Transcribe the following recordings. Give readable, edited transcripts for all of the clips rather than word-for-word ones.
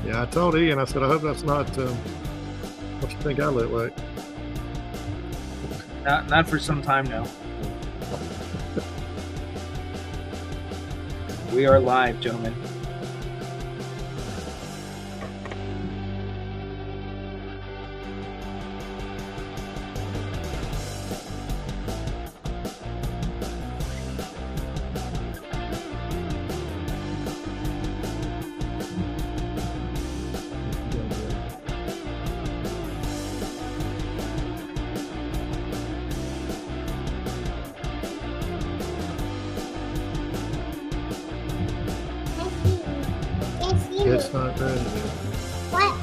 Yeah, I told Ian, I said, I hope that's not what you think I look like. Not for some time now. We are live, gentlemen. It's not ready yet. What?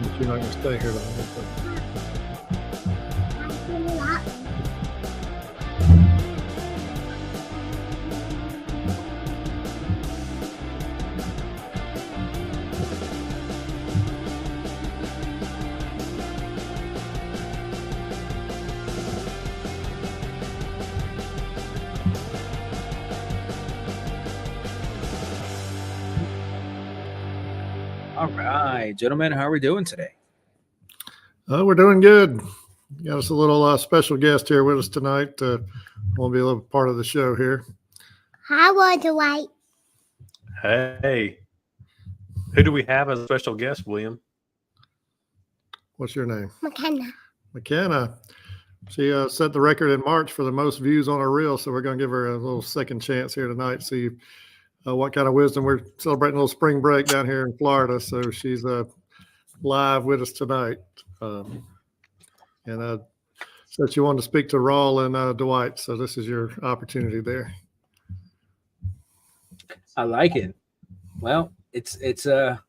But you're not going to stay here long. All right, gentlemen, how are we doing today? We're doing good. Got us a little special guest here with us tonight. Won't be a little part of the show here. How was the white? Hey, who do we have as a special guest, William? What's your name? McKenna. McKenna. She set the record in March for the most views on her reel, so we're going to give her a little second chance here tonight. See what kind of wisdom. We're celebrating a little spring break down here in Florida, so she's live with us tonight. And so she wanted to speak to Raul and Dwight, so this is your opportunity there. I like it. Well, it's a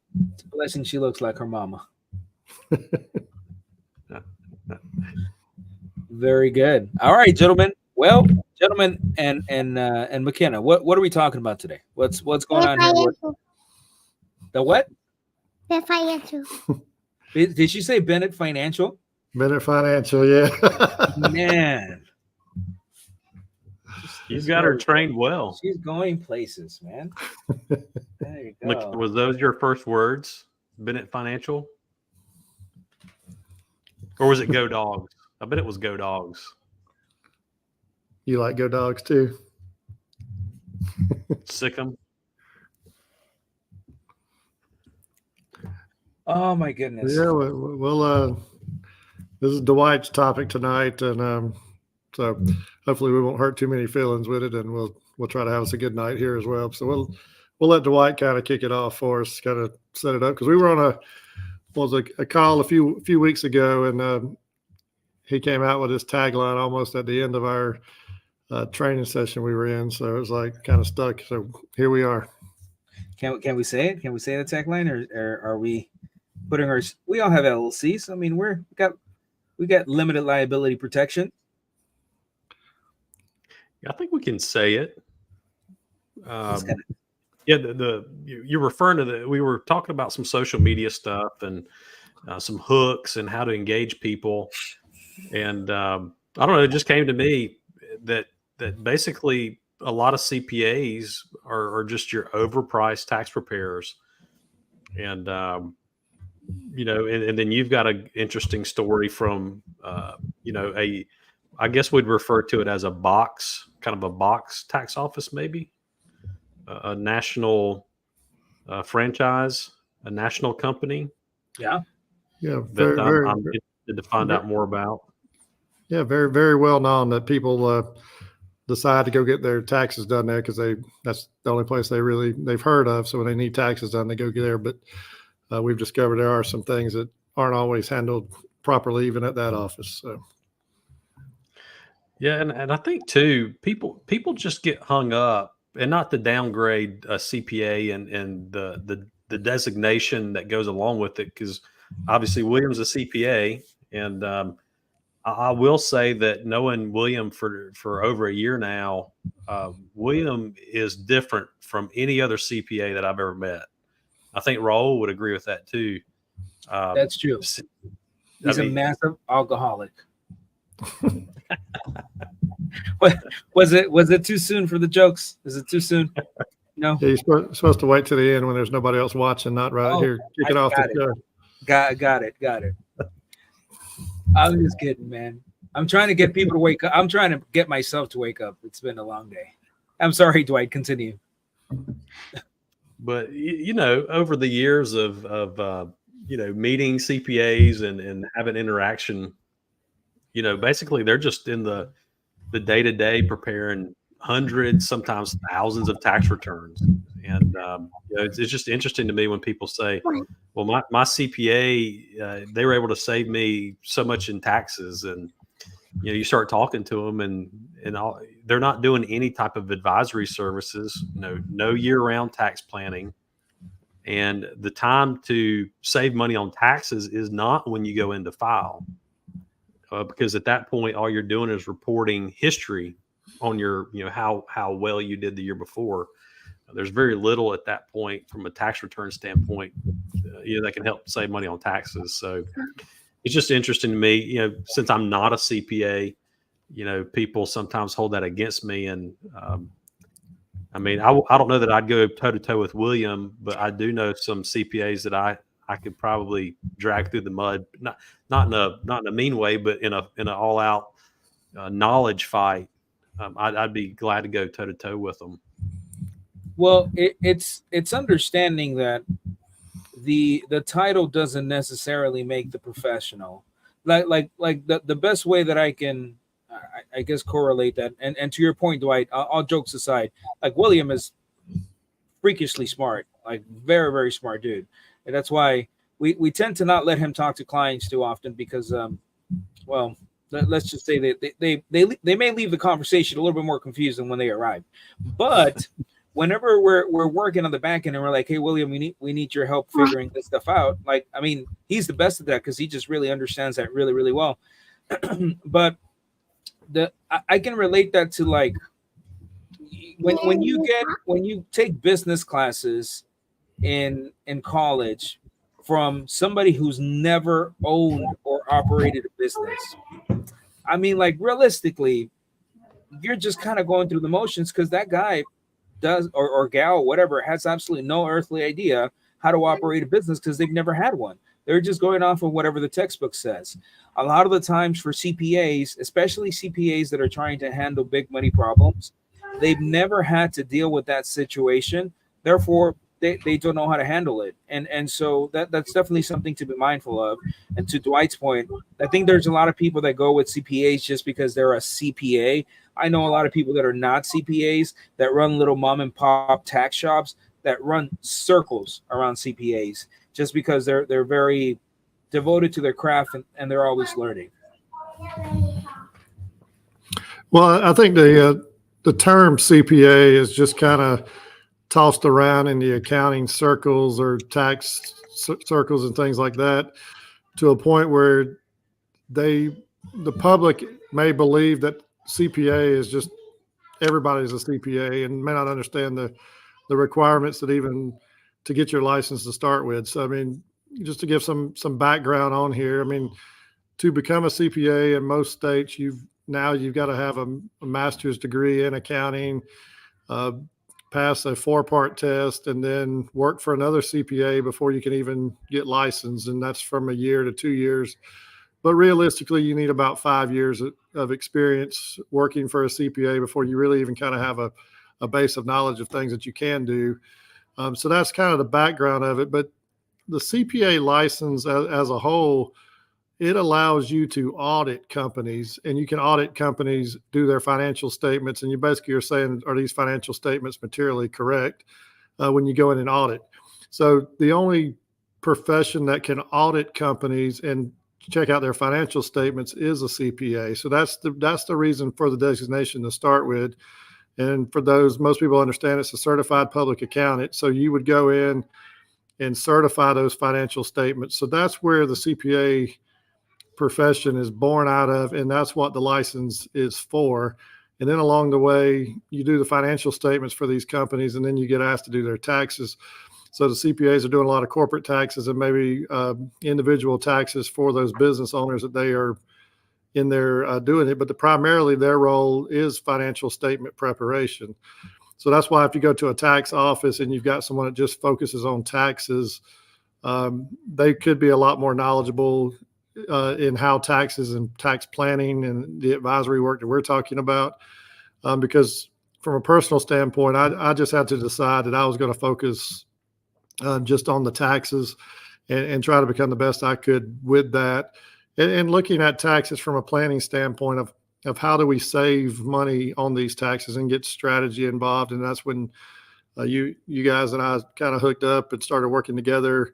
blessing she looks like her mama. Very good. All right, gentlemen. Well, gentlemen and McKenna, what are we talking about today? What's going on here? The what? The financial. Did she say Bennett Financial? Bennett Financial, yeah. Man. You've got her trained well. She's going places, man. There you go. Was those your first words, Bennett Financial? Or was it Go Dogs? I bet it was Go Dogs. You like Go Dogs too? Sick 'em. Oh my goodness. Yeah, well, this is Dwight's topic tonight, and so hopefully we won't hurt too many feelings with it, and we'll try to have us a good night here as well. So we'll let Dwight kind of kick it off for us, kind of set it up, because we were on a call a few weeks ago, and he came out with his tagline almost at the end of our training session we were in, so it was like kind of stuck. So here we are. Can we say it? Can we say the tagline, or are we putting our? We all have LLCs. I mean, we got limited liability protection. I think we can say it. Yeah, you're referring to we were talking about some social media stuff and some hooks and how to engage people. And I don't know, it just came to me that basically a lot of CPAs are just your overpriced tax preparers. And, and then you've got an interesting story from, I guess we'd refer to it as a box tax office, maybe a national franchise, a national company. Yeah. Yeah. I'm interested to find out more about. Yeah. Very, very well known that people decide to go get their taxes done there because that's the only place they've heard of. So when they need taxes done, they go get there. But we've discovered there are some things that aren't always handled properly, even at that office. So. Yeah, and I think too, people just get hung up, and not to downgrade a CPA and the designation that goes along with it, because obviously William's a CPA, and I will say that knowing William for over a year now, William is different from any other CPA that I've ever met. I think Raul would agree with that too. That's true. He's a massive alcoholic. Was it too soon for the jokes? Is it too soon? No. Yeah, you're supposed to wait to the end when there's nobody else watching, not right here kicking off the show. Got it. I'm just kidding, man. I'm trying to get people to wake up. I'm trying to get myself to wake up. It's been a long day. I'm sorry, Dwight. Continue. But over the years of meeting CPAs and having interaction, basically they're just in the day-to-day preparing hundreds, sometimes thousands of tax returns. And it's just interesting to me when people say, well, my CPA, they were able to save me so much in taxes. And you start talking to them, and they're not doing any type of advisory services, no year-round tax planning. And the time to save money on taxes is not when you go in to file, because at that point, all you're doing is reporting history on your, how well you did the year before. There's very little at that point from a tax return standpoint, that can help save money on taxes. So it's just interesting to me, since I'm not a CPA, people sometimes hold that against me. And I don't know that I'd go toe to toe with William, but I do know some CPAs that I could probably drag through the mud, not in a mean way, but in an all out knowledge fight. I'd be glad to go toe to toe with them. Well, it's understanding that the title doesn't necessarily make the professional. Like the best way that I can, I guess, correlate that, and to your point, Dwight, all jokes aside, like William is freakishly smart, like very, very smart dude. And that's why we tend to not let him talk to clients too often, because let's just say that they may leave the conversation a little bit more confused than when they arrive. But whenever we're working on the back end and we're like, hey, William, we need your help figuring this stuff out. Like, I mean, he's the best at that because he just really understands that really, really well. But I can relate that to, like, when you take business classes in college from somebody who's never owned or operated a business. I mean, like, realistically, you're just kind of going through the motions because that guy does, or gal, whatever, has absolutely no earthly idea how to operate a business because they've never had one. They're just going off of whatever the textbook says. A lot of the times for CPAs, especially CPAs that are trying to handle big money problems, they've never had to deal with that situation. Therefore, they don't know how to handle it. And so that's definitely something to be mindful of. And to Dwight's point, I think there's a lot of people that go with CPAs just because they're a CPA. I know a lot of people that are not CPAs that run little mom and pop tax shops that run circles around CPAs just because they're very devoted to their craft and they're always learning. Well, I think the term CPA is just kind of tossed around in the accounting circles or tax circles and things like that, to a point where the public may believe that CPA is just everybody's a CPA and may not understand the requirements that even to get your license to start with. So, I mean, just to give some background on here, I mean, to become a CPA in most states, you've got to have a master's degree in accounting, pass a 4-part test, and then work for another CPA before you can even get licensed. And that's from a year to 2 years. But realistically, you need about 5 years of experience working for a CPA before you really even kind of have a base of knowledge of things that you can do. So that's kind of the background of it. But the CPA license as a whole, it allows you to audit companies, and you can audit companies, do their financial statements. And you basically are saying, are these financial statements materially correct when you go in and audit? So the only profession that can audit companies and check out their financial statements is a CPA. So that's the reason for the designation to start with. And for those, most people understand it's a certified public accountant. So you would go in and certify those financial statements. So that's where the CPA profession is born out of, and that's what the license is for. And then along the way, you do the financial statements for these companies, and then you get asked to do their taxes. So the CPAs are doing a lot of corporate taxes and maybe individual taxes for those business owners that they are in there doing it, but primarily their role is financial statement preparation. So that's why if you go to a tax office and you've got someone that just focuses on taxes, they could be a lot more knowledgeable in how taxes and tax planning and the advisory work that we're talking about. Because from a personal standpoint, I just had to decide that I was going to focus just on the taxes and try to become the best I could with that. And looking at taxes from a planning standpoint of how do we save money on these taxes and get strategy involved. And that's when you guys and I kind of hooked up and started working together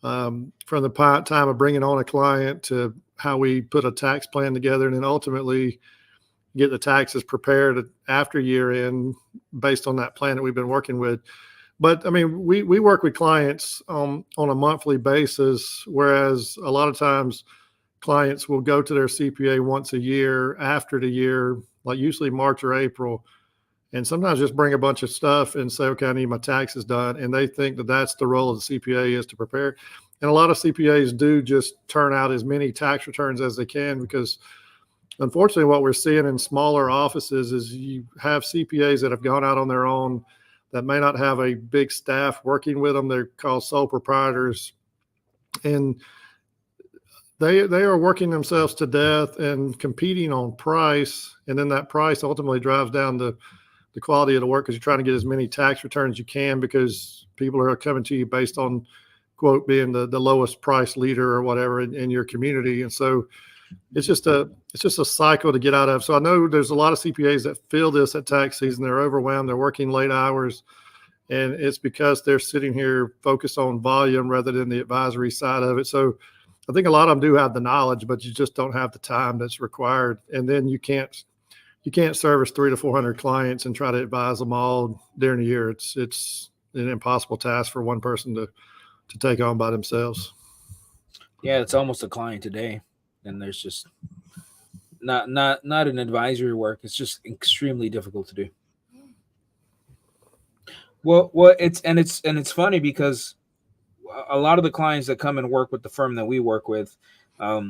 from the time of bringing on a client to how we put a tax plan together, and then ultimately get the taxes prepared after year end based on that plan that we've been working with. But I mean, we work with clients on a monthly basis, whereas a lot of times clients will go to their CPA once a year after the year, like usually March or April, and sometimes just bring a bunch of stuff and say, okay, I need my taxes done. And they think that that's the role of the CPA, is to prepare. And a lot of CPAs do just turn out as many tax returns as they can, because unfortunately what we're seeing in smaller offices is you have CPAs that have gone out on their own that may not have a big staff working with them. They're called sole proprietors. And they are working themselves to death and competing on price. And then that price ultimately drives down the quality of the work, because you're trying to get as many tax returns as you can, because people are coming to you based on, quote, being the lowest price leader or whatever in your community. And so it's just a cycle to get out of. So I know there's a lot of CPAs that feel this at tax season. They're overwhelmed. They're working late hours. And it's because they're sitting here focused on volume rather than the advisory side of it. So I think a lot of them do have the knowledge, but you just don't have the time that's required. And then you can't service 300 to 400 clients and try to advise them all during the year. It's an impossible task for one person to take on by themselves. Yeah, it's almost a client today, and there's just not an advisory work. It's just extremely difficult to do. Well, it's funny because a lot of the clients that come and work with the firm that we work with, I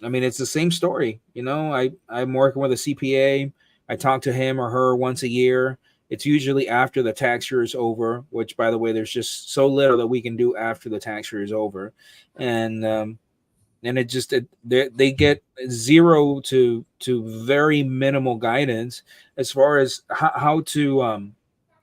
mean, it's the same story. You know, I'm working with a CPA. I talk to him or her once a year. It's usually after the tax year is over, which, by the way, there's just so little that we can do after the tax year is over. And they get zero to very minimal guidance as far as how to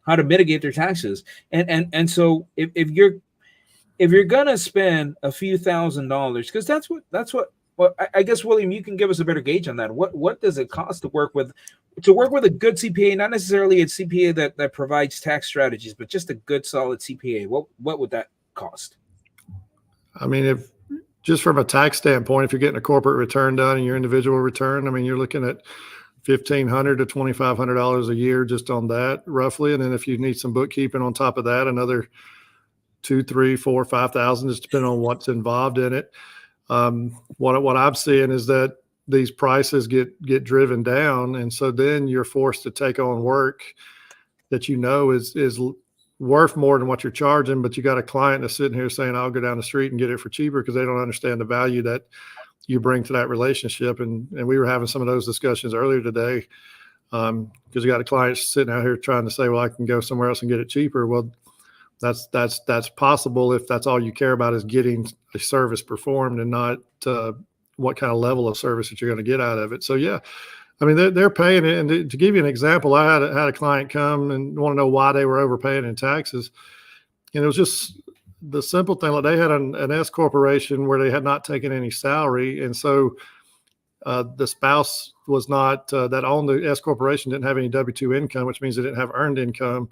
mitigate their taxes. And so if you're gonna spend a few $1,000s, because that's what well, I guess, William, you can give us a better gauge on that. What does it cost to work with a good CPA, not necessarily a CPA that provides tax strategies, but just a good solid CPA? What would that cost? I mean, if just from a tax standpoint, if you're getting a corporate return done and your individual return, I mean, you're looking at $1,500 to $2,500 a year just on that, roughly. And then if you need some bookkeeping on top of that, another $2,000, $3,000, $4,000, $5,000, just depending on what's involved in it. What I'm seeing is that these prices get driven down, and so then you're forced to take on work that is worth more than what you're charging, but you got a client that's sitting here saying, I'll go down the street and get it for cheaper, because they don't understand the value that you bring to that relationship. And we were having some of those discussions earlier today, because you got a client sitting out here trying to say, well, I can go somewhere else and get it cheaper. Well, that's possible if that's all you care about is getting a service performed, and not what kind of level of service that you're going to get out of it. So yeah, I mean, they're paying it. And to give you an example, I had a client come and want to know why they were overpaying in taxes, and it was just the simple thing. Like, they had an S corporation where they had not taken any salary, and so the spouse was not that owned the S corporation didn't have any W-2 income, which means they didn't have earned income.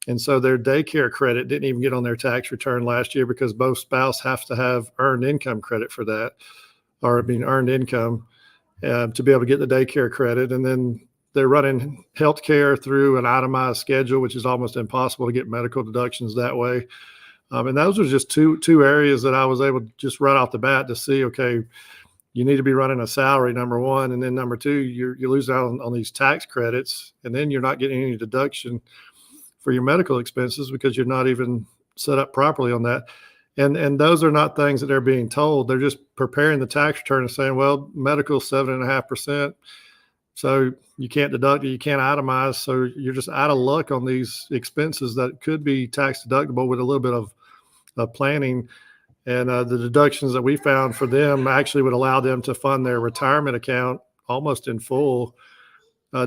And so their daycare credit didn't even get on their tax return last year, because both spouse have to have earned income credit for that, or earned income to be able to get the daycare credit. And then they're running health care through an itemized schedule, which is almost impossible to get medical deductions that way. And those were just two areas that I was able to just right off the bat to see, okay, you need to be running a salary, number one. And then number two, you're losing out on these tax credits, and then you're not getting any deduction for your medical expenses because you're not even set up properly on that. And those are not things that they're being told. They're just preparing the tax return and saying, well, medical 7.5%. So you can't deduct it, you can't itemize. So you're just out of luck on these expenses that could be tax deductible with a little bit of planning. And the deductions that we found for them actually would allow them to fund their retirement account almost in full,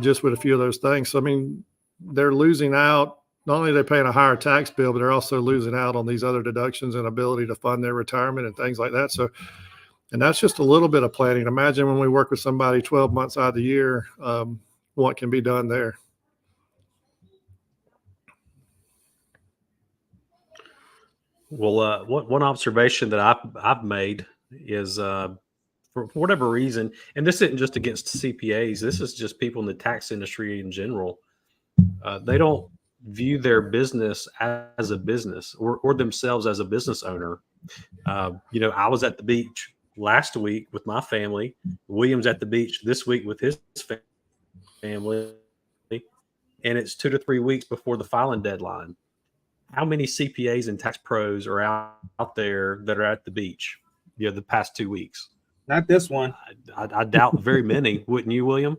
just with a few of those things. So, I mean, they're losing out. Not only are they paying a higher tax bill, but they're also losing out on these other deductions and ability to fund their retirement and things like that. So, and that's just a little bit of planning. Imagine when we work with somebody 12 months out of the year, what can be done there. Well, one observation that I've made is for whatever reason, and this isn't just against CPAs. This is just people in the tax industry in general. They don't view their business as a business or themselves as a business owner. I was at the beach last week with my family. William's at the beach this week with his family, and it's 2 to 3 weeks before the filing deadline. How many CPAs and tax pros are out there that are at the beach, the past 2 weeks? Not this one. I doubt very many. Wouldn't you, William?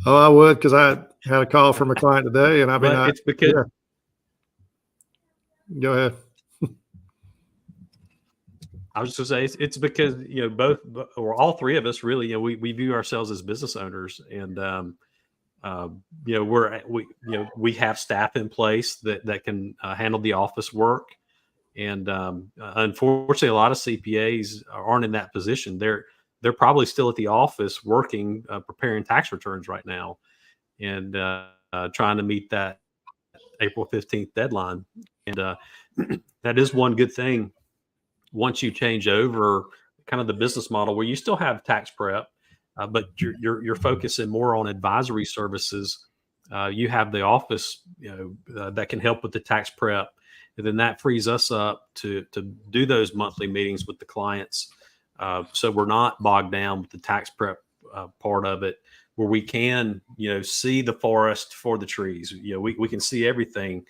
Oh, I would, because I had a call from a client today, and It's because Go ahead. I was just going to say it's because both or all three of us really we view ourselves as business owners, and we have staff in place that can handle the office work, and unfortunately, a lot of CPAs aren't in that position. They're probably still at the office working, preparing tax returns right now, and trying to meet that April 15th deadline. And that is one good thing. Once you change over kind of the business model where you still have tax prep, but you're focusing more on advisory services, you have the office, that can help with the tax prep, and then that frees us up to do those monthly meetings with the clients. So we're not bogged down with the tax prep part of it, where we can, see the forest for the trees. We can see everything,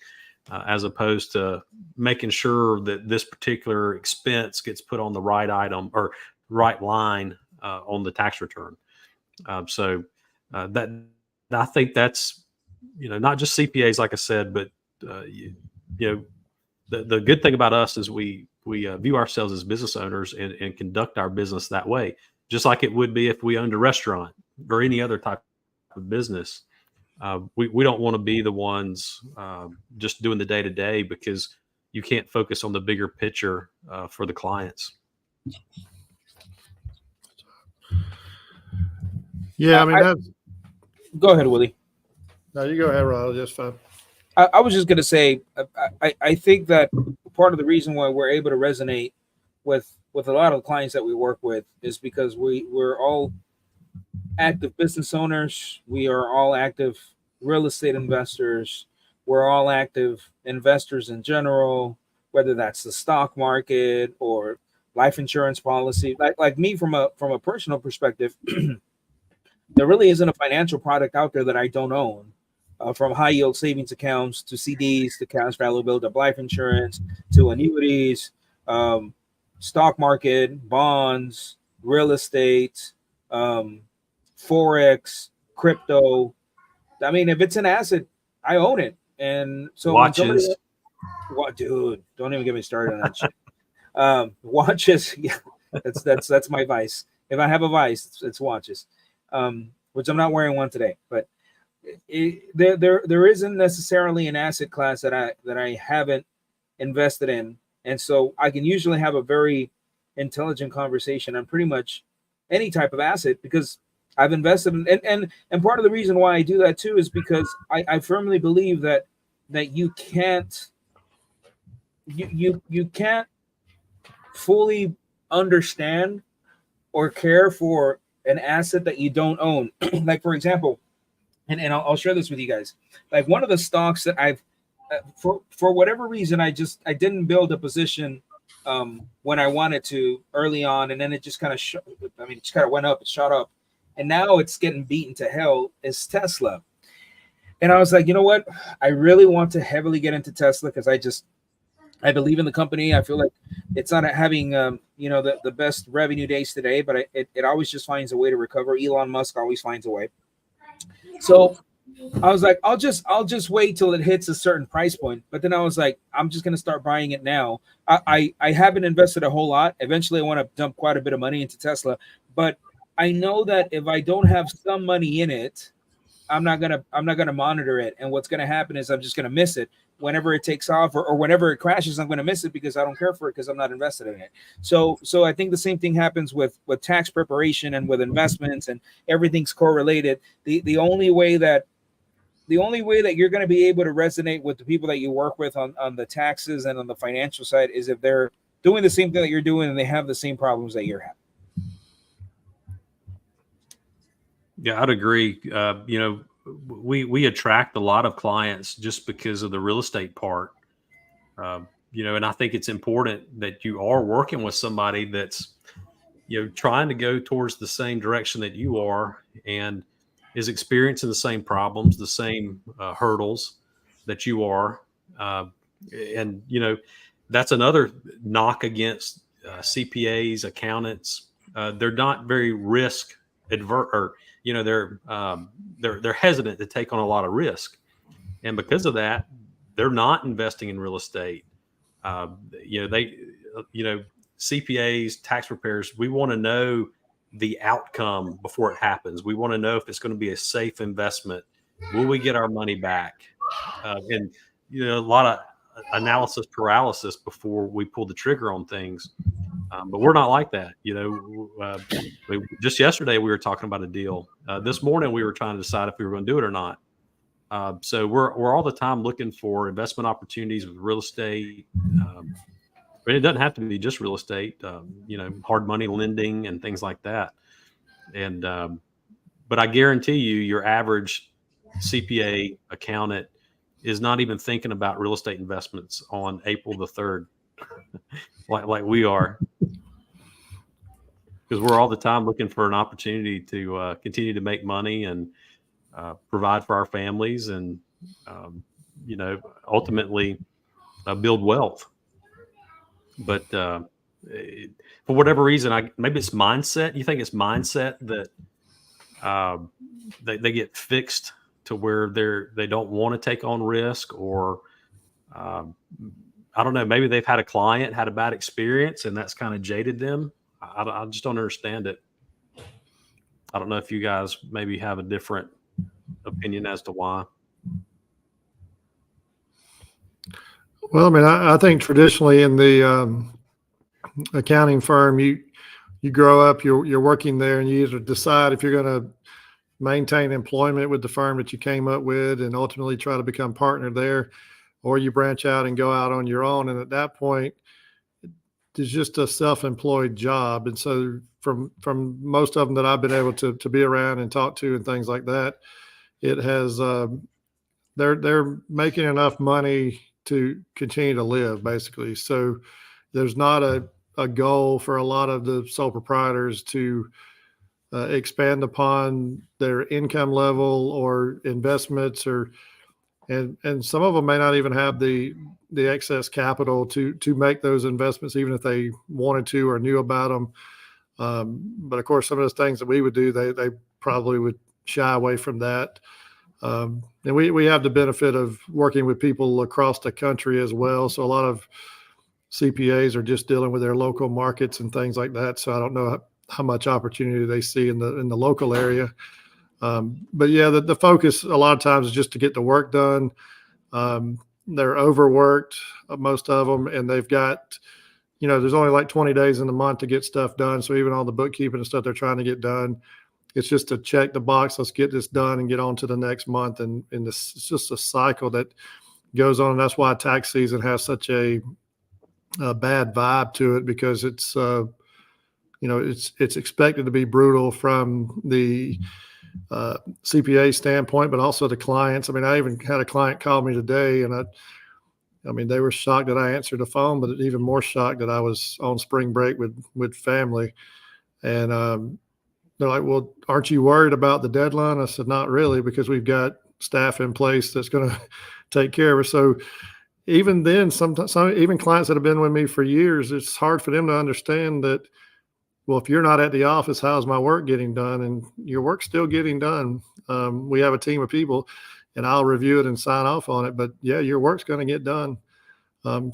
as opposed to making sure that this particular expense gets put on the right item or right line on the tax return. So that I think that's, not just CPAs, like I said, but the good thing about us is we view ourselves as business owners and conduct our business that way, just like it would be if we owned a restaurant or any other type of business. We don't want to be the ones just doing the day to day, because you can't focus on the bigger picture for the clients. Yeah, I mean, that's. Go ahead, Willie. No, you go ahead, Ron. Just fine. I was just going to say, I think that part of the reason why we're able to resonate with a lot of the clients that we work with is because we're all active business owners. We are all active real estate investors. We're all active investors in general, whether that's the stock market or life insurance policy. Like me, from a personal perspective, there really isn't a financial product out there that I don't own. From high yield savings accounts to CDs to cash value build up life insurance to annuities, stock market, bonds, real estate, Forex, crypto. I mean, if it's an asset, I own it. And so watches. What, dude? Don't even get me started on that shit. Watches, yeah, that's my vice. If I have a vice, it's watches, which I'm not wearing one today, but. There isn't necessarily an asset class that I haven't invested in, and so I can usually have a very intelligent conversation on pretty much any type of asset because I've invested in, and part of the reason why I do that too is because I firmly believe that you can't fully understand or care for an asset that you don't own. Like, for example. And I'll share this with you guys. Like, one of the stocks that I've, for whatever reason, I didn't build a position when I wanted to early on, and then it just kind of, it just kind of went up, it shot up, and now it's getting beaten to hell. Is Tesla, and I was like, you know what? I really want to heavily get into Tesla because I believe in the company. I feel like it's not having the best revenue days today, but it always just finds a way to recover. Elon Musk always finds a way. So I was like, I'll just wait till it hits a certain price point. But then I was like, I'm just gonna start buying it now. I haven't invested a whole lot. Eventually, I want to dump quite a bit of money into Tesla, but I know that if I don't have some money in it, I'm not gonna monitor it. And what's gonna happen is I'm just gonna miss it whenever it takes off, or whenever it crashes. I'm gonna miss it because I don't care for it because I'm not invested in it. So I think the same thing happens with tax preparation and with investments, and everything's correlated. The only way that you're going to be able to resonate with the people that you work with on the taxes and on the financial side is if they're doing the same thing that you're doing and they have the same problems that you're having. Yeah, I'd agree. We attract a lot of clients just because of the real estate part. And I think it's important that you are working with somebody that's, trying to go towards the same direction that you are and is experiencing the same problems, the same hurdles that you are. And, that's another knock against CPAs, accountants. They're not very risk advert, or, they're hesitant to take on a lot of risk. And because of that, they're not investing in real estate. CPAs, tax preparers, we want to know the outcome before it happens. We want to know if it's going to be a safe investment. Will we get our money back? And a lot of analysis paralysis before we pull the trigger on things. But we're not like that. Just yesterday we were talking about a deal. This morning we were trying to decide if we were going to do it or not. So we're all the time looking for investment opportunities with real estate. But it doesn't have to be just real estate, hard money lending and things like that. And but I guarantee you, your average CPA accountant is not even thinking about real estate investments on April the 3rd, like we are, because we're all the time looking for an opportunity to continue to make money and provide for our families and, ultimately build wealth. But for whatever reason, maybe it's mindset. You think it's mindset that they get fixed to where they don't want to take on risk, or I don't know. Maybe they've had a bad experience, and that's kind of jaded them. I just don't understand it. I don't know if you guys maybe have a different opinion as to why. Well, I mean, I think traditionally in the accounting firm, you grow up, you're working there, and you either decide if you're going to maintain employment with the firm that you came up with and ultimately try to become partner there, or you branch out and go out on your own. And at that point, it's just a self-employed job. And so from most of them that I've been able to be around and talk to and things like that, it has they're making enough money to continue to live, basically. So there's not a goal for a lot of the sole proprietors to expand upon their income level or investments, and some of them may not even have the excess capital to make those investments, even if they wanted to or knew about them. But of course, some of those things that we would do, they probably would shy away from that. And we have the benefit of working with people across the country as well. So a lot of CPAs are just dealing with their local markets and things like that. So I don't know how much opportunity they see in the local area. But yeah, the focus a lot of times is just to get the work done. They're overworked, most of them, and they've got, there's only like 20 days in the month to get stuff done. So even all the bookkeeping and stuff they're trying to get done, it's just to check the box. Let's get this done and get on to the next month. And it's just a cycle that goes on. And that's why tax season has such a bad vibe to it, because it's expected to be brutal from the CPA standpoint, but also the clients. I mean, I even had a client call me today, and I mean, they were shocked that I answered the phone, but even more shocked that I was on spring break with family. And they're like, "Well, aren't you worried about the deadline?" I said, "Not really, because we've got staff in place that's going to take care of it." So even then, sometimes even clients that have been with me for years, it's hard for them to understand that, well, if you're not at the office, how's my work getting done? And your work's still getting done. We have a team of people, and I'll review it and sign off on it. But yeah, your work's going to get done.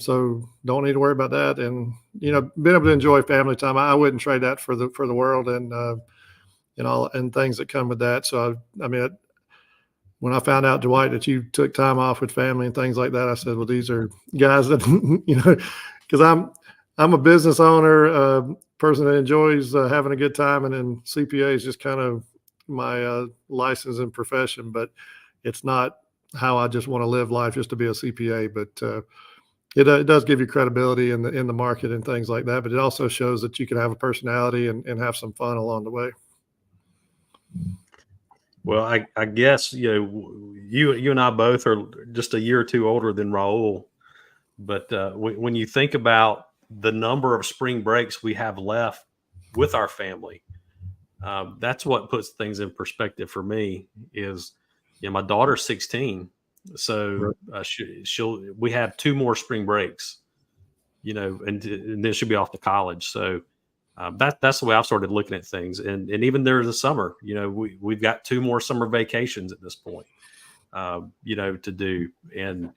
So don't need to worry about that. And being able to enjoy family time, I wouldn't trade that for the world and all and things that come with that. So I mean, when I found out, Dwight, that you took time off with family and things like that, I said, well, these are guys that because I'm a business owner, person that enjoys having a good time, and then CPA is just kind of my license and profession, but it's not how I just want to live life just to be a CPA. But it does give you credibility in the market and things like that. But it also shows that you can have a personality and have some fun along the way. Well, I guess you and I both are just a year or two older than Raul, but when you think about the number of spring breaks we have left with our family, that's what puts things in perspective for me. Is my daughter's 16, so we have 2 more spring breaks, and then she'll be off to college. So that's the way I've started looking at things. And even there's a summer, we've got 2 more summer vacations at this point, to do. And,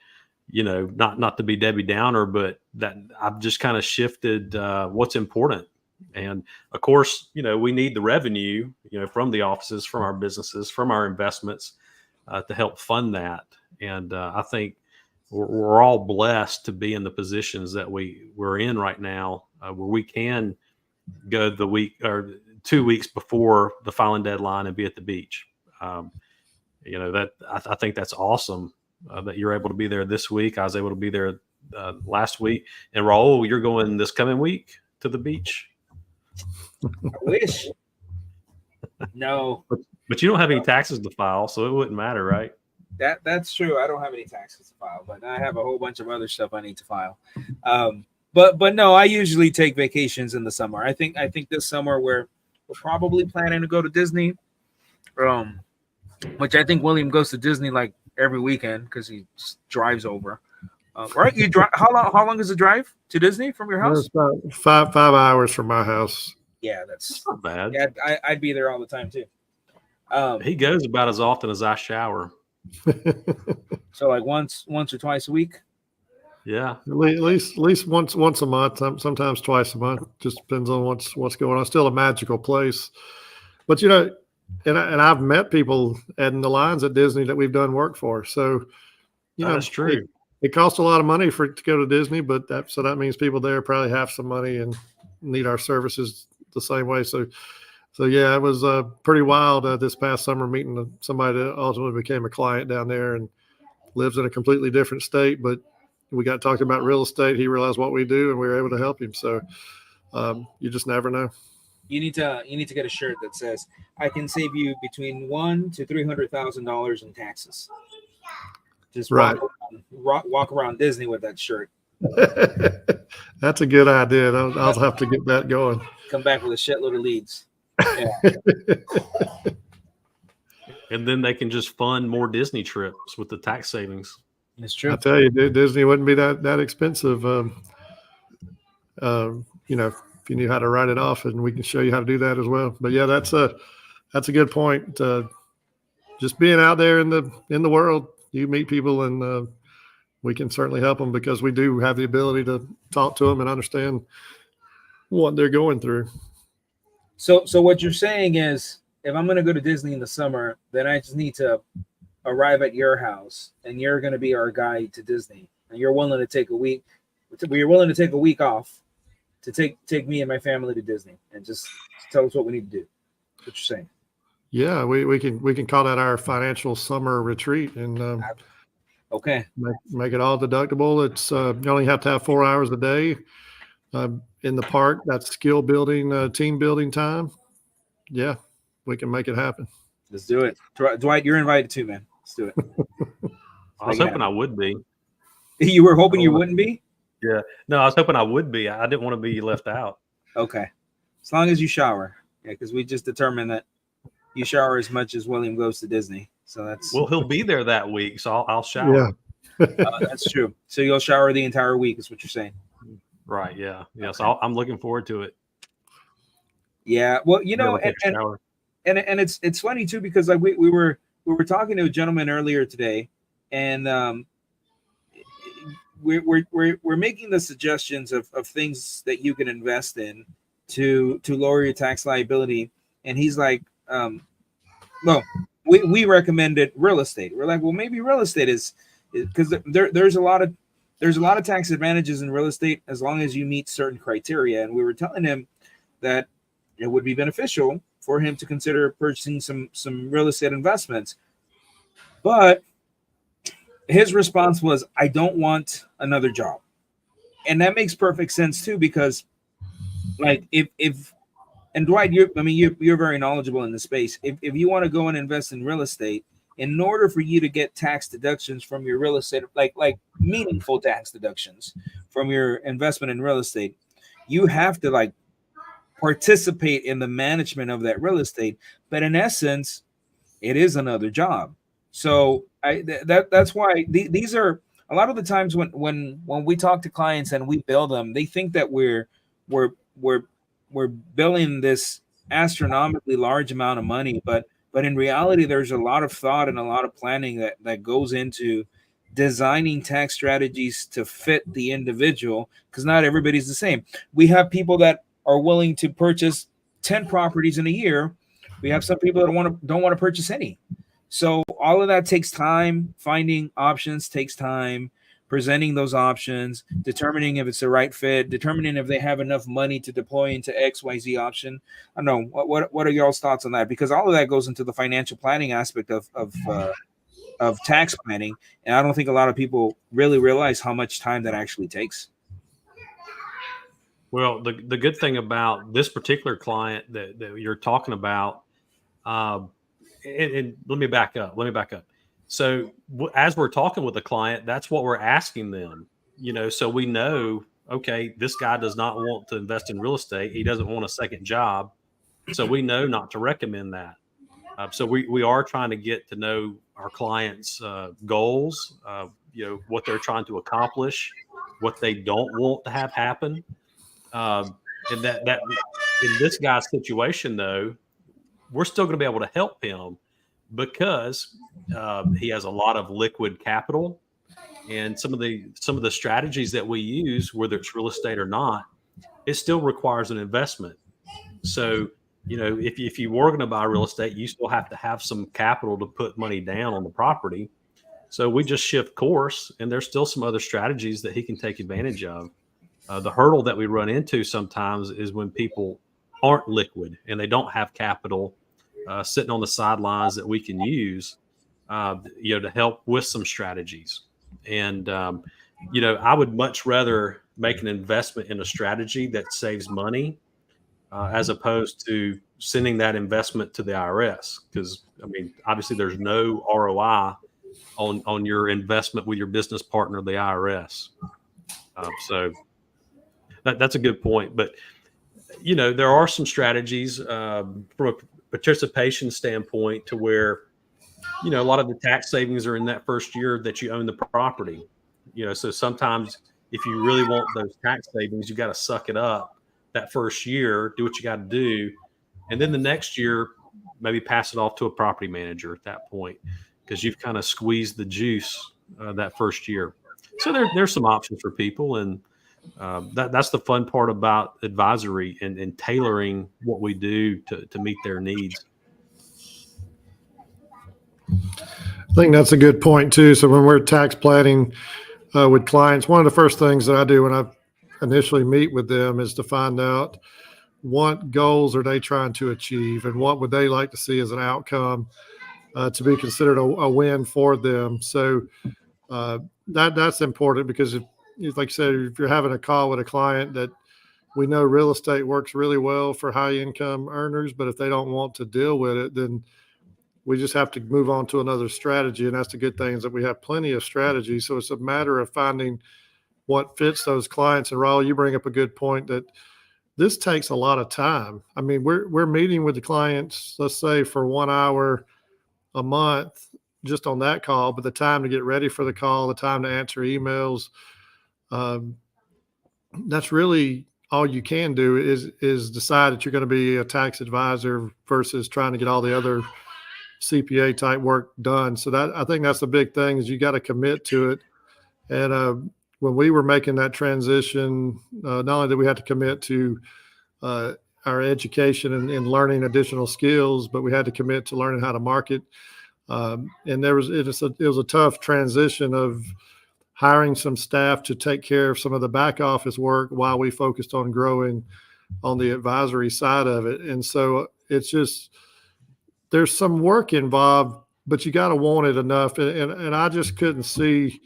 not to be Debbie Downer, but that I've just kind of shifted what's important. And of course, we need the revenue, from the offices, from our businesses, from our investments to help fund that. And I think we're all blessed to be in the positions that we're in right now, where we can go the week or 2 weeks before the filing deadline and be at the beach. That I think that's awesome that you're able to be there this week. I was able to be there last week. And Raul, you're going this coming week to the beach? I wish. No. But you don't have any taxes to file, so it wouldn't matter, right? That's true. I don't have any taxes to file, but I have a whole bunch of other stuff I need to file. But no, I usually take vacations in the summer. I think this summer we're probably planning to go to Disney, which I think William goes to Disney like every weekend because he just drives over. Right? You drive? How long is the drive to Disney from your house? It's about 5 hours from my house. Yeah, that's not bad. Yeah, I'd be there all the time too. He goes about as often as I shower. So like once or twice a week. Yeah, at least once a month, sometimes twice a month. Just depends on what's going on. It's still a magical place, but and I've met people in the lines at Disney that we've done work for. So that's true. It costs a lot of money to go to Disney, but that means people there probably have some money and need our services the same way. So yeah, it was pretty wild this past summer meeting somebody that ultimately became a client down there and lives in a completely different state, but we got talking about real estate. He realized what we do, and we were able to help him. So you just never know. You need to get a shirt that says, "I can save you between $100,000 to $300,000 in taxes." Just walk around Disney with that shirt. That's a good idea. I'll have to get that going. Come back with a shitload of leads. Yeah. And then they can just fund more Disney trips with the tax savings. It's true. I tell you, Disney wouldn't be that expensive. If you knew how to write it off, and we can show you how to do that as well. But yeah, that's a good point. Just being out there in the world, you meet people, and we can certainly help them because we do have the ability to talk to them and understand what they're going through. So what you're saying is, if I'm going to go to Disney in the summer, then I just need to arrive at your house, and you're going to be our guide to Disney, and you're willing to take a week. You're willing to take a week off to take me and my family to Disney, and just tell us what we need to do. What you're saying? Yeah, we can call that our financial summer retreat, and okay, make it all deductible. It's you only have to have 4 hours a day in the park. That's skill building, team building time. Yeah, we can make it happen. Let's do it. Dwight, you're invited too, man. Let's do it. I was hoping I would be. You were hoping you wouldn't be? Yeah. No, I was hoping I would be. I didn't want to be left out. Okay. As long as you shower. Yeah, because we just determined that you shower as much as William goes to Disney. So that's well, he'll be there that week, so I'll shower. That's true. So you'll shower the entire week, is what you're saying. Right. Yeah. Yeah. Okay. So I'm looking forward to it. Yeah. Well, Be able to take a shower. and it's funny too, because like we were talking to a gentleman earlier today, and we're making the suggestions of things that you can invest in to lower your tax liability, and he's like, well, we recommended real estate. We're like, well, maybe real estate is because there's a lot of tax advantages in real estate as long as you meet certain criteria, and we were telling him that it would be beneficial for him to consider purchasing some real estate investments. But his response was, I don't want another job. And that makes perfect sense too, because like if and Dwight, you're very knowledgeable in the space. If you want to go and invest in real estate, in order for you to get tax deductions from your real estate, like meaningful tax deductions from your investment in real estate, you have to like participate in the management of that real estate. But in essence, it is another job. So that's why these are a lot of the times when we talk to clients and we bill them, they think that we're we're we're billing this astronomically large amount of money, but in reality, there's a lot of thought and a lot of planning that goes into designing tax strategies to fit the individual, because not everybody's the same. We have people that are willing to purchase 10 properties in a year. We have some people that don't want to purchase any. So all of that takes time. Finding options takes time. Presenting those options, determining if it's the right fit, determining if they have enough money to deploy into XYZ option. I don't know. What are y'all's thoughts on that? Because all of that goes into the financial planning aspect of tax planning, and I don't think a lot of people really realize how much time that actually takes. Well, the good thing about this particular client that you're talking about, and let me back up. So as we're talking with the client, that's what we're asking them. So we know, okay, this guy does not want to invest in real estate. He doesn't want a second job. So we know not to recommend that. So we are trying to get to know our clients' goals, what they're trying to accomplish, what they don't want to have happen. And that in this guy's situation, though, we're still going to be able to help him because he has a lot of liquid capital, and some of the strategies that we use, whether it's real estate or not, it still requires an investment. So, if you were going to buy real estate, you still have to have some capital to put money down on the property. So we just shift course, and there's still some other strategies that he can take advantage of. The hurdle that we run into sometimes is when people aren't liquid and they don't have capital sitting on the sidelines that we can use, to help with some strategies. And, I would much rather make an investment in a strategy that saves money as opposed to sending that investment to the IRS. Because, obviously there's no ROI on your investment with your business partner, the IRS. So that's a good point. But, there are some strategies from a participation standpoint to where, a lot of the tax savings are in that first year that you own the property. So sometimes if you really want those tax savings, you got to suck it up that first year, do what you got to do. And then the next year, maybe pass it off to a property manager at that point, because you've kind of squeezed the juice that first year. So there's some options for people. And that's the fun part about advisory and tailoring what we do to meet their needs. I think that's a good point too. So when we're tax planning with clients, one of the first things that I do when I initially meet with them is to find out what goals are they trying to achieve and what would they like to see as an outcome to be considered a win for them. So that's important, because if, like I said, if you're having a call with a client that we know real estate works really well for high income earners, but if they don't want to deal with it, then we just have to move on to another strategy. And that's the good thing, is that we have plenty of strategies. So it's a matter of finding what fits those clients. And Raul, you bring up a good point that this takes a lot of time. We're meeting with the clients, let's say for 1 hour a month, just on that call, but the time to get ready for the call, the time to answer emails, that's really all you can do is decide that you're going to be a tax advisor versus trying to get all the other CPA type work done. So that, I think that's the big thing, is you got to commit to it. And when we were making that transition, not only did we have to commit to our education and learning additional skills, but we had to commit to learning how to market. And it was a tough transition of hiring some staff to take care of some of the back office work while we focused on growing on the advisory side of it. And so it's just, there's some work involved, but you got to want it enough. And I just couldn't see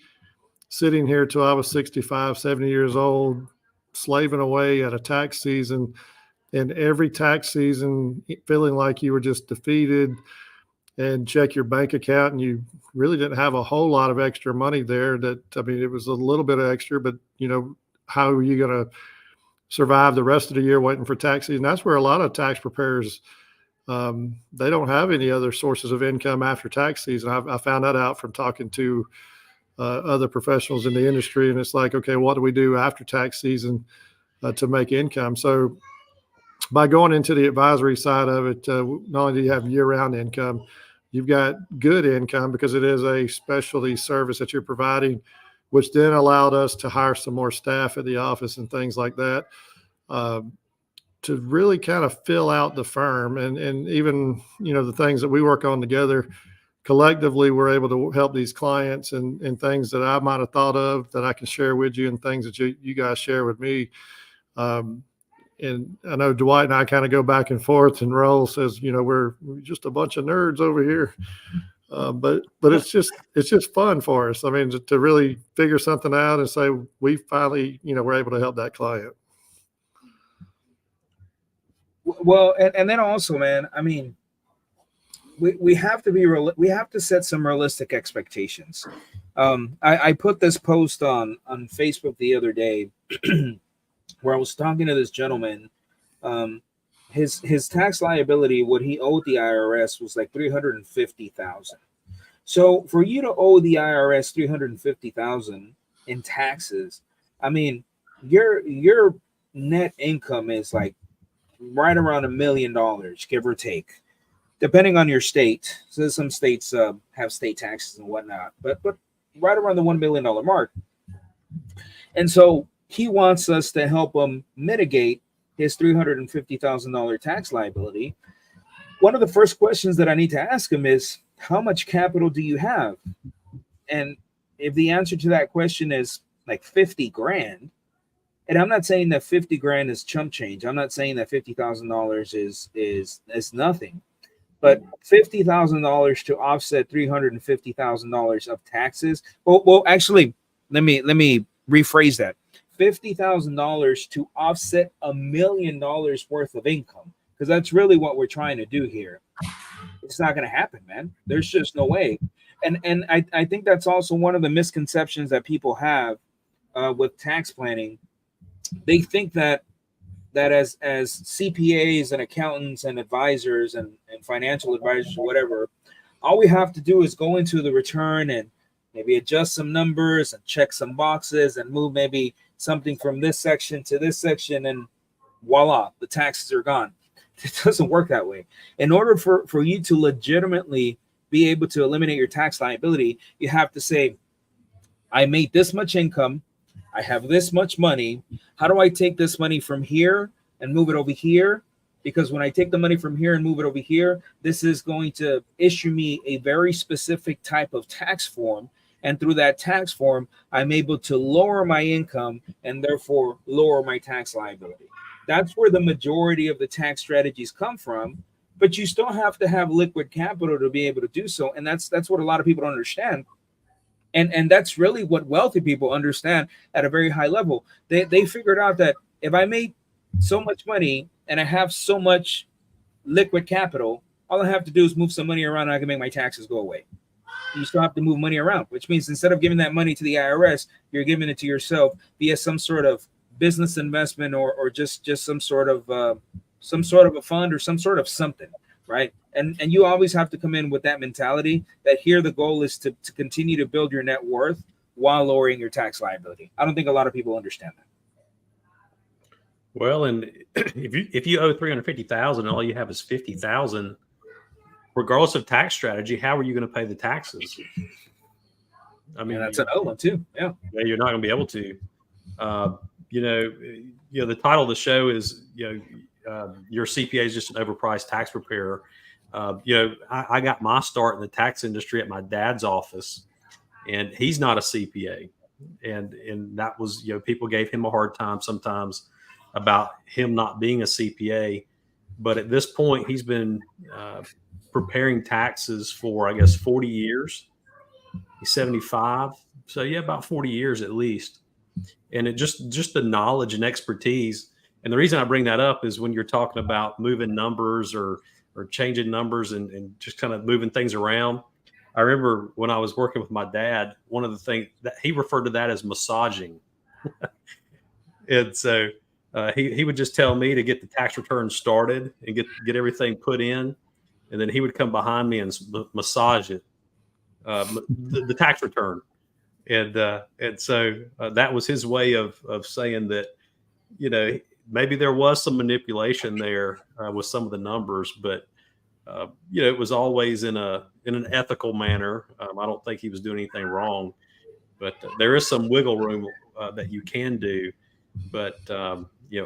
sitting here till I was 65, 70 years old, slaving away at a tax season, and every tax season feeling like you were just defeated, and check your bank account and you really didn't have a whole lot of extra money there. It was a little bit of extra, but how are you going to survive the rest of the year waiting for tax season? That's where a lot of tax preparers, they don't have any other sources of income after tax season. I found that out from talking to other professionals in the industry, and it's like, okay, what do we do after tax season to make income? So by going into the advisory side of it, not only do you have year-round income, you've got good income because it is a specialty service that you're providing, which then allowed us to hire some more staff at the office and things like that, to really kind of fill out the firm. And even, the things that we work on together, collectively, we're able to help these clients and things that I might have thought of that I can share with you, and things that you guys share with me. And I know Dwight and I kind of go back and forth, and Roll says, we're just a bunch of nerds over here. But it's just fun for us. I mean, to really figure something out and say, we finally, we're able to help that client. Well, and then also, man, I mean, we have to we have to set some realistic expectations. I put this post on Facebook the other day where I was talking to this gentleman. His tax liability, what he owed the IRS, was like $350,000. So for you to owe the IRS $350,000 in taxes, I mean, your net income is like right around $1 million, give or take, depending on your state. So some states have state taxes and whatnot, but right around the $1 million mark. And so he wants us to help him mitigate his $350,000 tax liability. One of the first questions that I need to ask him is, how much capital do you have? And if the answer to that question is like 50 grand, and I'm not saying that 50 grand is chump change. I'm not saying that $50,000 is nothing, but $50,000 to offset $350,000 of taxes. Well, actually, let me rephrase that. $50,000 to offset $1 million worth of income, because that's really what we're trying to do here. It's not going to happen, man. There's just no way. And I think that's also one of the misconceptions that people have with tax planning. They think that as CPAs and accountants and advisors and financial advisors or whatever, all we have to do is go into the return and maybe adjust some numbers and check some boxes and move maybe something from this section to this section, and voila, the taxes are gone. It doesn't work that way. In order for you to legitimately be able to eliminate your tax liability, you have to say, I made this much income, I have this much money. How do I take this money from here and move it over here? Because when I take the money from here and move it over here, this is going to issue me a very specific type of tax form. And through that tax form, I'm able to lower my income and therefore lower my tax liability. That's where the majority of the tax strategies come from. But you still have to have liquid capital to be able to do so. And that's what a lot of people don't understand. And that's really what wealthy people understand at a very high level. They figured out that if I made so much money and I have so much liquid capital, all I have to do is move some money around and I can make my taxes go away. You still have to move money around, which means instead of giving that money to the IRS, you're giving it to yourself via some sort of business investment or just some sort of a fund or some sort of something, right? And you always have to come in with that mentality that here the goal is to continue to build your net worth while lowering your tax liability. I don't think a lot of people understand that. Well, and if you owe 350,000 and all you have is 50,000, regardless of tax strategy, how are you going to pay the taxes? I mean, that's another one too. Yeah, you're not going to be able to. The title of the show is your CPA is just an overpriced tax preparer. I got my start in the tax industry at my dad's office, and he's not a CPA, and that was people gave him a hard time sometimes about him not being a CPA, but at this point he's been preparing taxes for I guess 40 years. He's 75, so about 40 years at least. And it just the knowledge and expertise. And the reason I bring that up is when you're talking about moving numbers or changing numbers and just kind of moving things around. I remember when I was working with my dad, one of the things that he referred to that as massaging. And so he would just tell me to get the tax return started and get everything put in. And then he would come behind me and massage it, the tax return. And so that was his way of saying that, maybe there was some manipulation there with some of the numbers, but it was always in an ethical manner. I don't think he was doing anything wrong, but there is some wiggle room that you can do. But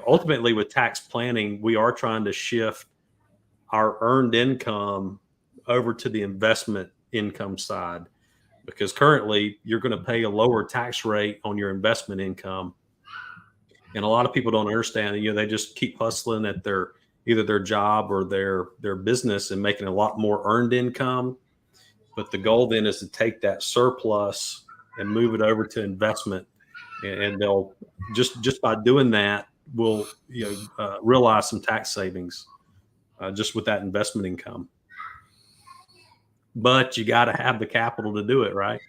ultimately with tax planning, we are trying to shift our earned income over to the investment income side, because currently you're going to pay a lower tax rate on your investment income. And a lot of people don't understand, they just keep hustling at either their job or their business and making a lot more earned income. But the goal then is to take that surplus and move it over to investment. And they'll just by doing that, will realize some tax savings just with that investment income. But you got to have the capital to do it, right?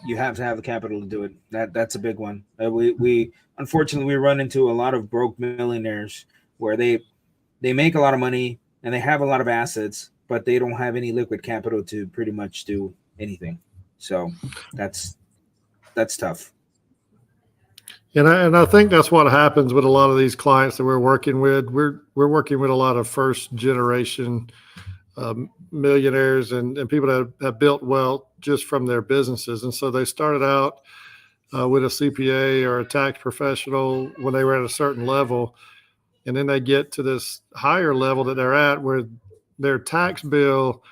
You have to have the capital to do it. That's a big one. We unfortunately we run into a lot of broke millionaires where they make a lot of money and they have a lot of assets, but they don't have any liquid capital to pretty much do anything. So that's tough. And I think that's what happens with a lot of these clients that we're working with. We're working with a lot of first generation millionaires and people that have built wealth just from their businesses. And so they started out with a CPA or a tax professional when they were at a certain level. And then they get to this higher level that they're at where their tax bill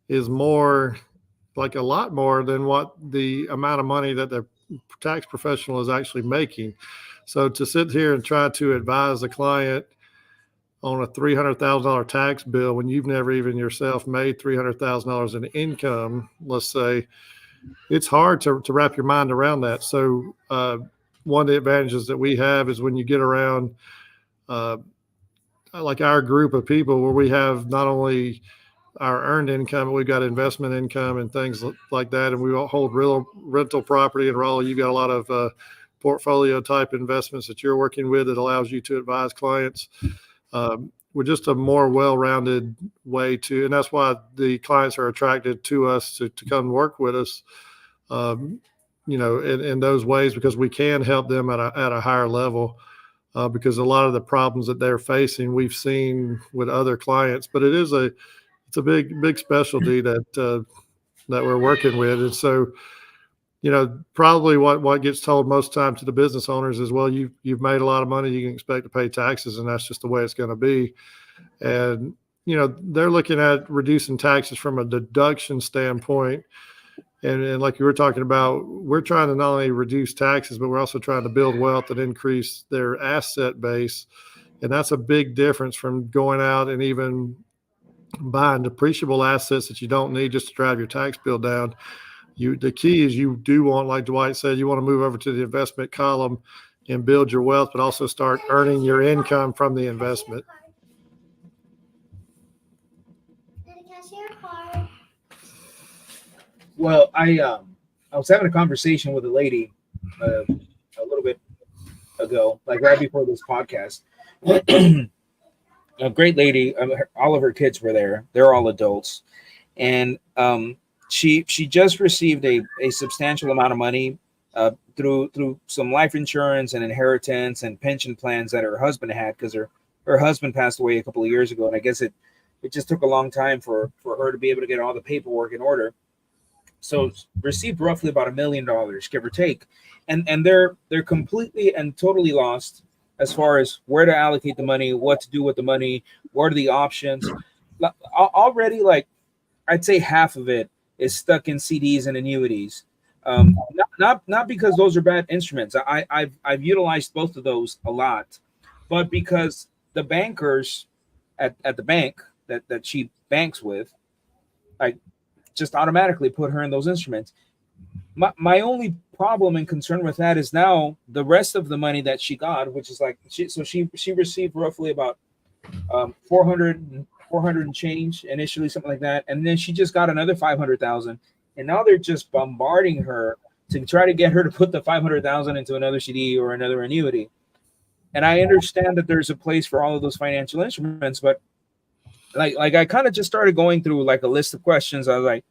is more, like a lot more than what the amount of money that the tax professional is actually making. So to sit here and try to advise a client on a $300,000 tax bill when you've never even yourself made $300,000 in income, let's say, it's hard to wrap your mind around that. So one of the advantages that we have is when you get around like our group of people where we have not only our earned income, but we've got investment income and things like that. And we hold real rental property, and Raul, you've got a lot of portfolio type investments that you're working with that allows you to advise clients. We're just a more well-rounded way to, and that's why the clients are attracted to us to come work with us, in those ways, because we can help them at a higher level, because a lot of the problems that they're facing, we've seen with other clients, but it's a big specialty that we're working with. And so, probably what gets told most times to the business owners is, well, you've made a lot of money, you can expect to pay taxes, and that's just the way it's going to be. And, they're looking at reducing taxes from a deduction standpoint. And like you were talking about, we're trying to not only reduce taxes, but we're also trying to build wealth and increase their asset base. And that's a big difference from going out and even buying depreciable assets that you don't need just to drive your tax bill down. The key is you do want, like Dwight said, you want to move over to the investment column and build your wealth, but also start earning your income from the investment. Well, I was having a conversation with a lady a little bit ago, like right before this podcast. a great lady. All of her kids were there. They're all adults, and she just received a substantial amount of money through some life insurance and inheritance and pension plans that her husband had, because her husband passed away a couple of years ago, and I guess it just took a long time for her to be able to get all the paperwork in order. So received roughly about $1 million, give or take, and they're completely and totally lost as far as where to allocate the money, what to do with the money, what are the options. Already, like, I'd say half of it is stuck in CDs and annuities. Not because those are bad instruments. I've utilized both of those a lot, but because the bankers at the bank that she banks with, like, just automatically put her in those instruments. My only problem and concern with that is now the rest of the money that she got, which is like she received roughly about 400 and change initially, something like that, and then she just got another 500,000, and now they're just bombarding her to try to get her to put the 500,000 into another CD or another annuity. And I understand that there's a place for all of those financial instruments, but like I kind of just started going through like a list of questions. I was like,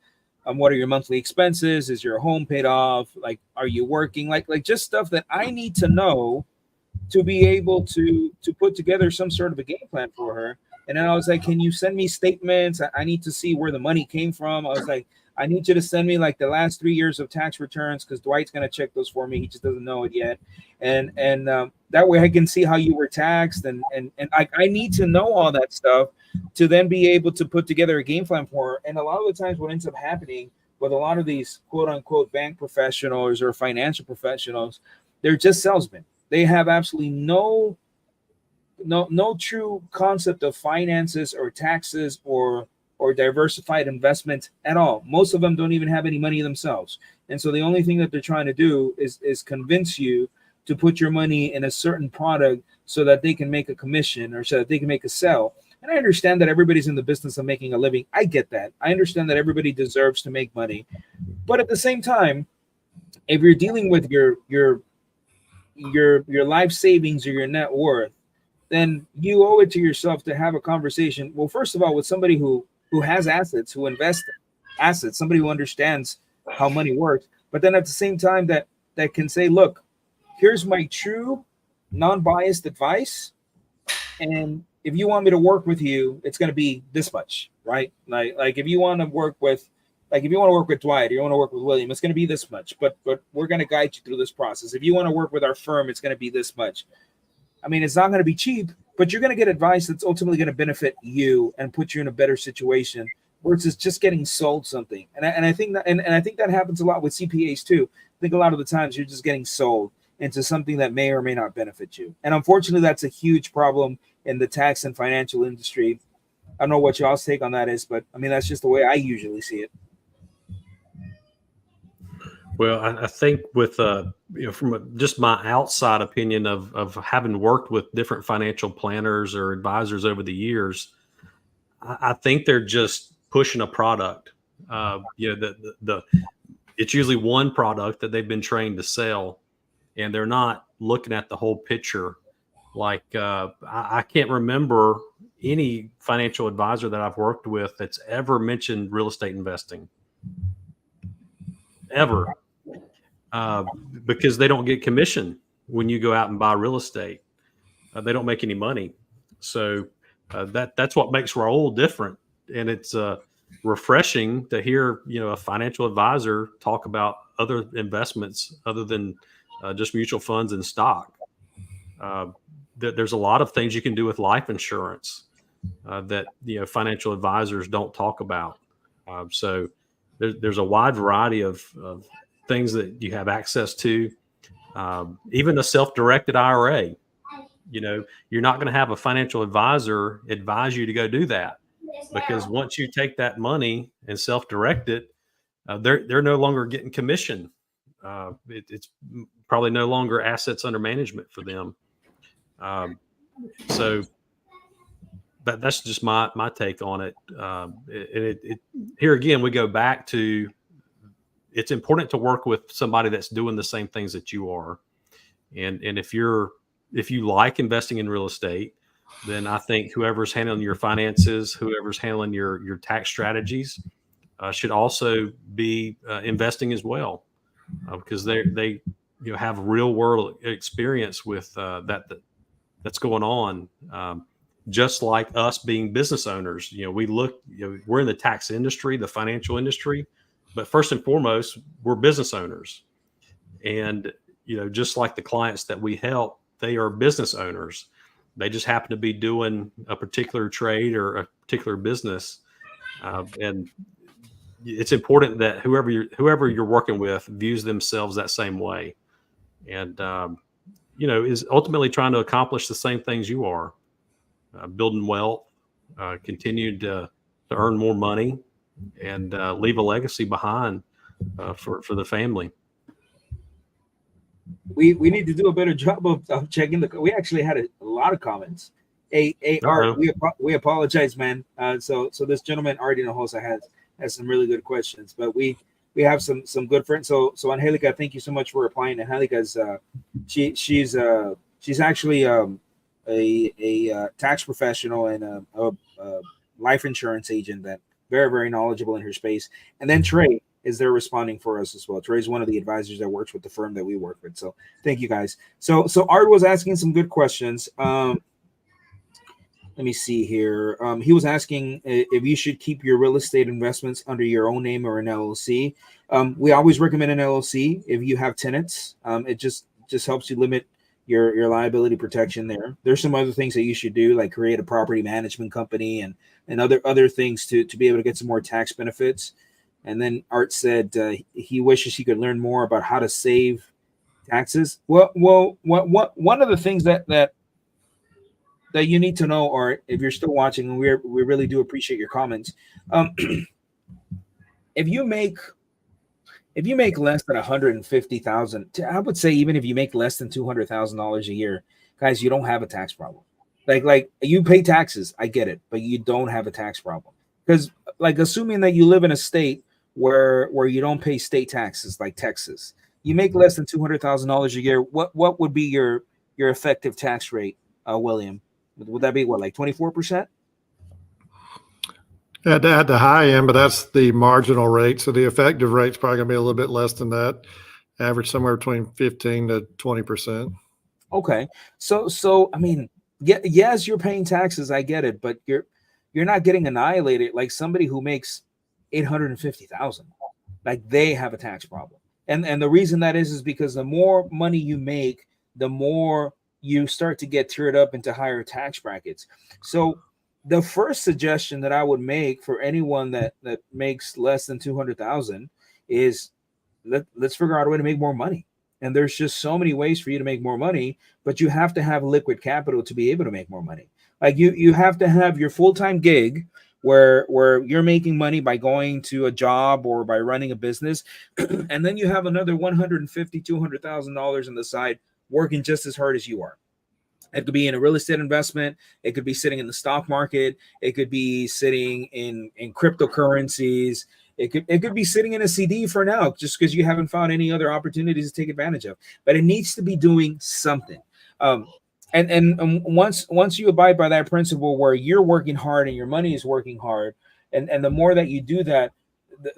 what are your monthly expenses? Is your home paid off? Like, are you working? Like just stuff that I need to know to be able to put together some sort of a game plan for her. And then I was like, can you send me statements? I need to see where the money came from. I was like, I need you to send me like the last 3 years of tax returns, because Dwight's going to check those for me. He just doesn't know it yet. And that way I can see how you were taxed. And I need to know all that stuff to then be able to put together a game plan for her. And a lot of the times what ends up happening with a lot of these quote unquote bank professionals or financial professionals, they're just salesmen. They have absolutely no true concept of finances or taxes or diversified investments at all. Most of them don't even have any money themselves. And so the only thing that they're trying to do is convince you to put your money in a certain product so that they can make a commission or so that they can make a sell. And I understand that everybody's in the business of making a living. I get that. I understand that everybody deserves to make money. But at the same time, if you're dealing with your life savings or your net worth, then you owe it to yourself to have a conversation. Well, first of all, with somebody who has assets, who invests assets, somebody who understands how money works, but then at the same time that can say, look, here's my true non-biased advice. And if you want me to work with you, it's going to be this much, right? Like if you want to work with, Dwight, or you want to work with William, it's going to be this much, but we're going to guide you through this process. If you want to work with our firm, it's going to be this much. I mean, it's not going to be cheap, but you're going to get advice that's ultimately going to benefit you and put you in a better situation versus just getting sold something. And I think that happens a lot with CPAs too. I think a lot of the times you're just getting sold into something that may or may not benefit you. And unfortunately, that's a huge problem in the tax and financial industry. I don't know what y'all's take on that is, but I mean, that's just the way I usually see it. Well, I think with from just my outside opinion of having worked with different financial planners or advisors over the years, I think they're just pushing a product. It's usually one product that they've been trained to sell, and they're not looking at the whole picture. Like I can't remember any financial advisor that I've worked with that's ever mentioned real estate investing, ever. Because they don't get commission when you go out and buy real estate. They don't make any money. So that's what makes Raul different. And it's refreshing to hear, a financial advisor talk about other investments other than just mutual funds and stock. There's a lot of things you can do with life insurance that financial advisors don't talk about. So there's a wide variety of things that you have access to, even a self-directed IRA. You're not going to have a financial advisor advise you to go do that, because once you take that money and self-direct it, they're no longer getting commission. It's probably no longer assets under management for them. So that's just my take on it. Here again, we go back to, it's important to work with somebody that's doing the same things that you are. And if you like investing in real estate, then I think whoever's handling your finances, whoever's handling your tax strategies, should also be investing as well, because they have real world experience with that's going on. Just like us being business owners, we're in the tax industry, the financial industry, but first and foremost, we're business owners. And, just like the clients that we help, they are business owners. They just happen to be doing a particular trade or a particular business. And it's important that whoever you're working with views themselves that same way. And, is ultimately trying to accomplish the same things you are, building wealth, continue to earn more money, and leave a legacy behind for the family. We need to do a better job of checking we actually had a lot of comments. Art, we apologize, man. So this gentleman Art Hinojosa has some really good questions, but we have some good friends. So Angelica, thank you so much for replying. Angelica's she's actually a tax professional and a life insurance agent that very, very knowledgeable in her space. And then Trey is there responding for us as well. Trey is one of the advisors that works with the firm that we work with. So thank you guys. So Art was asking some good questions. Let me see here. He was asking if you should keep your real estate investments under your own name or an LLC. We always recommend an LLC if you have tenants. It just helps you limit your liability protection there. There's some other things that you should do, like create a property management company and other things to be able to get some more tax benefits. And then Art said he wishes he could learn more about how to save taxes. Well, one of the things that you need to know, Art, if you're still watching, and we really do appreciate your comments. If you make less than $150,000, I would say even if you make less than $200,000 a year, guys, you don't have a tax problem. Like you pay taxes, I get it, but you don't have a tax problem, because assuming that you live in a state where you don't pay state taxes, like Texas, you make less than $200,000 a year. What would be your effective tax rate, William? Would that be like 24%? At the high end, but that's the marginal rate. So the effective rate's probably going to be a little bit less than that. Average somewhere between 15 to 20%. Okay, so I mean, yes, you're paying taxes. I get it, but you're not getting annihilated like somebody who makes $850,000. Like they have a tax problem, and the reason that is because the more money you make, the more you start to get tiered up into higher tax brackets. So the first suggestion that I would make for anyone that makes less than 200,000 is let's figure out a way to make more money. And there's just so many ways for you to make more money, but you have to have liquid capital to be able to make more money. Like you have to have your full-time gig where you're making money by going to a job or by running a business. And then you have another $150,000, $200,000 on the side working just as hard as you are. It could be in a real estate investment. It could be sitting in the stock market. It could be sitting in cryptocurrencies. It could be sitting in a CD for now, just because you haven't found any other opportunities to take advantage of. But it needs to be doing something. And once you abide by that principle where you're working hard and your money is working hard, and the more that you do that,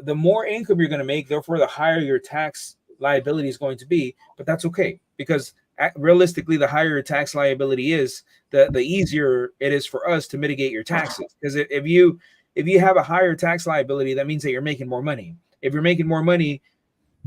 the more income you're going to make. Therefore, the higher your tax liability is going to be. But that's okay, because realistically, the higher your tax liability is, the easier it is for us to mitigate your taxes. Because if you have a higher tax liability, that means that you're making more money. If you're making more money,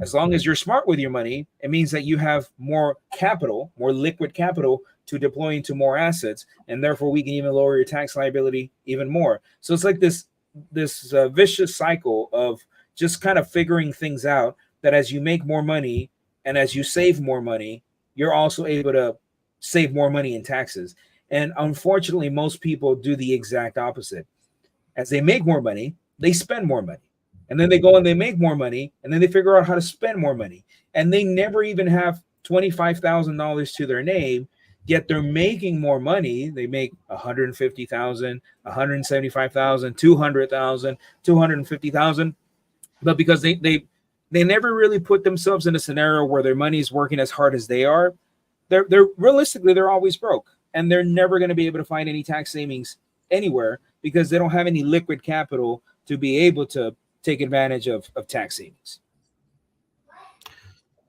as long as you're smart with your money, it means that you have more capital, more liquid capital to deploy into more assets, and therefore we can even lower your tax liability even more. So it's like this vicious cycle of just kind of figuring things out, that as you make more money and as you save more money, you're also able to save more money in taxes. And unfortunately, most people do the exact opposite. As they make more money, they spend more money. And then they go and they make more money, and then they figure out how to spend more money. And they never even have $25,000 to their name, yet they're making more money. They make $150,000, $175,000, $200,000, $250,000. But because they never really put themselves in a scenario where their money is working as hard as they are, they're realistically, they're always broke. and they're never going to be able to find any tax savings anywhere because they don't have any liquid capital to be able to take advantage of tax savings.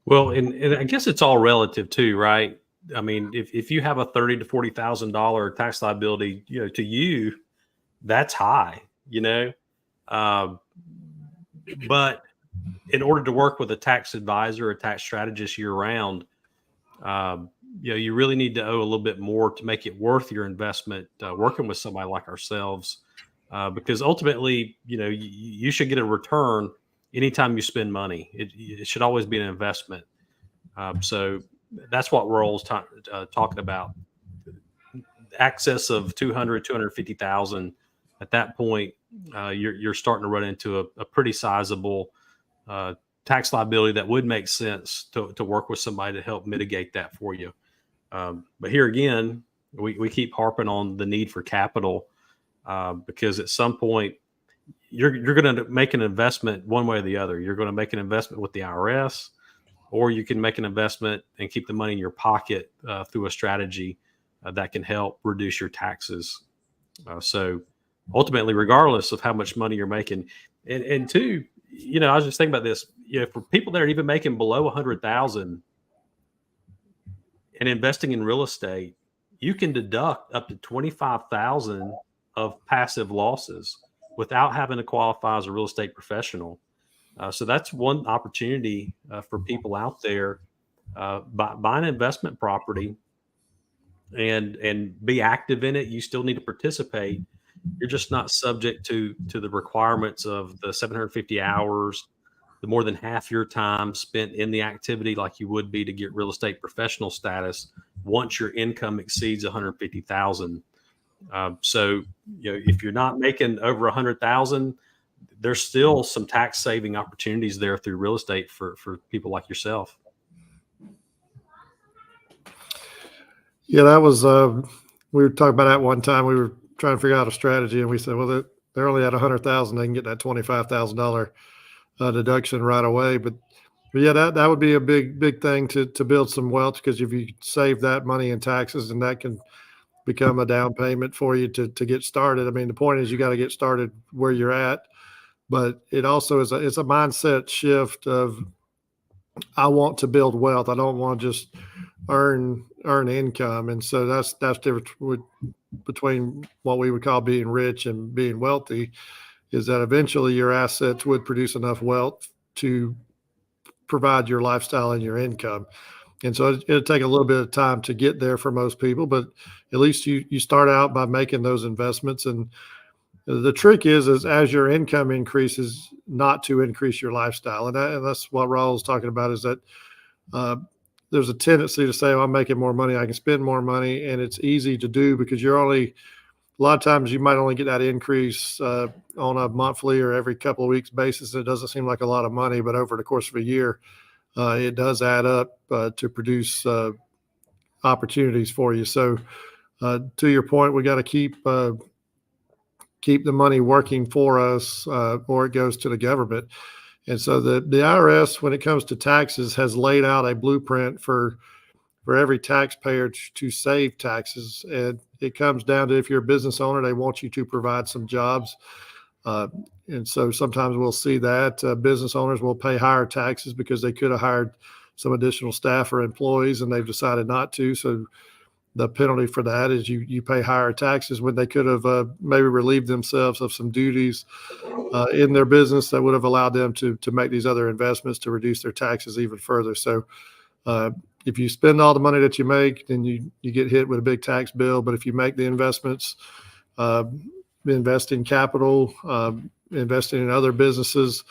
Well, and I guess it's all relative too, right? I mean, if you have a $30,000 to $40,000 tax liability, to you, that's high, but in order to work with a tax advisor or tax strategist year round, you really need to owe a little bit more to make it worth your investment working with somebody like ourselves, because ultimately, you should get a return anytime you spend money. It should always be an investment. So that's what we're always talking about. Excess of 250,000. At that point, you're starting to run into a pretty sizable tax liability that would make sense to work with somebody to help mitigate that for you. But here again, we keep harping on the need for capital because at some point you're going to make an investment one way or the other. You're going to make an investment with the IRS, or you can make an investment and keep the money in your pocket through a strategy that can help reduce your taxes. So ultimately, regardless of how much money you're making, and two, I was just thinking about this. For people that are even making below 100,000 and investing in real estate, you can deduct up to 25,000 of passive losses without having to qualify as a real estate professional. So that's one opportunity for people out there. Buy an investment property and be active in it. You still need to participate. You're just not subject to the requirements of the 750 hours, the more than half your time spent in the activity like you would be to get real estate professional status once your income exceeds 150,000. So, if you're not making over 100,000, there's still some tax saving opportunities there through real estate for people like yourself. Yeah, that was, we were talking about that one time. We were trying to figure out a strategy, and we said, well, they're only at 100,000. They can get that $25,000 deduction right away. But yeah, that would be a big thing to build some wealth, because if you save that money in taxes, and that can become a down payment for you to get started. I mean, the point is you got to get started where you're at, but it also is it's a mindset shift of, I want to build wealth. I don't want to just earn income. And so that's different between what we would call being rich and being wealthy, is that eventually your assets would produce enough wealth to provide your lifestyle and your income. And so it'll take a little bit of time to get there for most people, but at least you start out by making those investments. And the trick is as your income increases, not to increase your lifestyle. And that's what Raul's talking about, is that there's a tendency to say, I'm making more money, I can spend more money. And it's easy to do because a lot of times you might only get that increase on a monthly or every couple of weeks basis. It doesn't seem like a lot of money, but over the course of a year, it does add up to produce opportunities for you. So to your point, we got to keep the money working for us, or it goes to the government. And so the IRS, when it comes to taxes, has laid out a blueprint for every taxpayer to save taxes. And it comes down to, if you're a business owner, they want you to provide some jobs. And so sometimes we'll see that business owners will pay higher taxes because they could have hired some additional staff or employees, and they've decided not to. So the penalty for that is you pay higher taxes when they could have maybe relieved themselves of some duties in their business that would have allowed them to make these other investments to reduce their taxes even further. So if you spend all the money that you make, then you get hit with a big tax bill. But if you make the investments, invest in capital, investing in other businesses,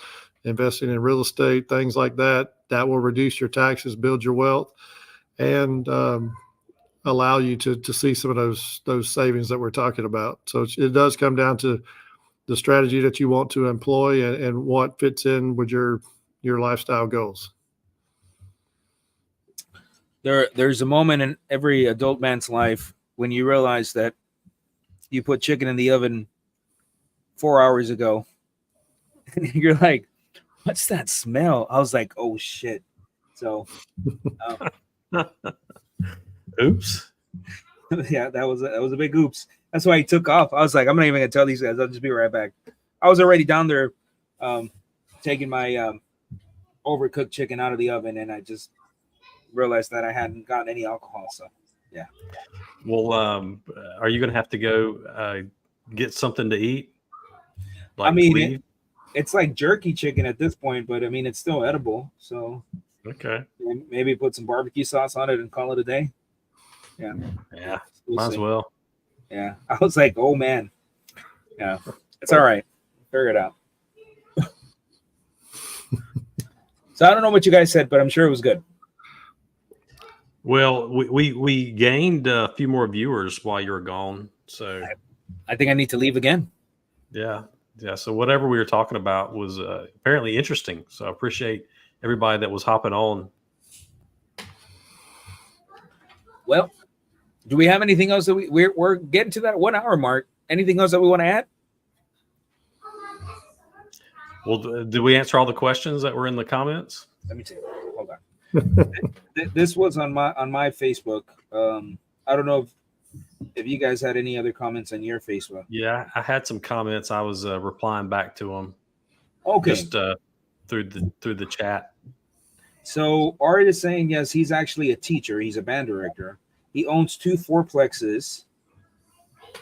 investing in real estate, things like that, that will reduce your taxes, build your wealth, and allow you to see some of those savings that we're talking about. So it does come down to the strategy that you want to employ and what fits in with your lifestyle goals. There's a moment in every adult man's life when you realize that you put chicken in the oven 4 hours ago, and you're like, what's that smell? I was like, oh shit. So oops. Yeah, that was a big oops. That's why he took off. I was like, I'm not even gonna tell these guys. I'll just be right back. I was already down there, taking my overcooked chicken out of the oven, and I just realized that I hadn't gotten any alcohol. So, yeah. Well, are you going to have to go get something to eat? I mean, leave? it's like jerky chicken at this point, but I mean, it's still edible. So Okay. maybe put some barbecue sauce on it and call it a day. Yeah. Yeah. We'll Might see. as well. Yeah. I was like, oh man. Yeah. It's all right. Figure it out. So I don't know what you guys said, but I'm sure it was good. Well, we gained a few more viewers while you were gone. So I think I need to leave again. yeah. So whatever we were talking about was apparently interesting. So I appreciate everybody that was hopping on. Well, do we have anything else that we're getting to that 1 hour mark? Anything else that we want to add? Well, did we answer all the questions that were in the comments? Let me see. Hold on. This was on my Facebook. I don't know if you guys had any other comments on your Facebook. Yeah, I had some comments. I was replying back to them. Okay. Just through the chat. So Art is saying yes, he's actually a teacher. He's a band director. He owns 2 fourplexes.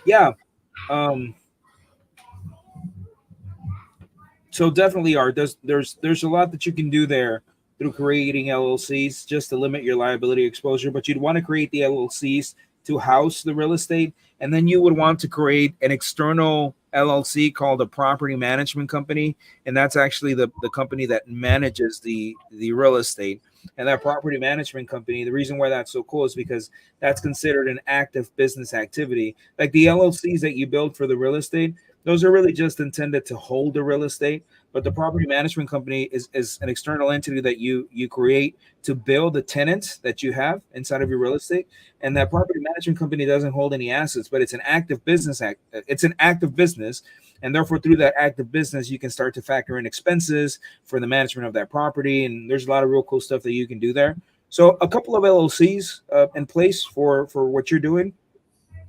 Yeah. So definitely, Art. There's a lot that you can do there through creating LLCs just to limit your liability exposure. But you'd want to create the LLCs to house the real estate, and then you would want to create an external LLC called a property management company, and that's actually the company that manages the real estate. And that property management company, the reason why that's so cool is because that's considered an active business activity. Like the LLCs that you build for the real estate, those are really just intended to hold the real estate. But the property management company is an external entity that you create to build the tenants that you have inside of your real estate. And that property management company doesn't hold any assets, but it's an active business. It's an active business. And therefore, through that active business, you can start to factor in expenses for the management of that property. And there's a lot of real cool stuff that you can do there. So a couple of LLCs in place for what you're doing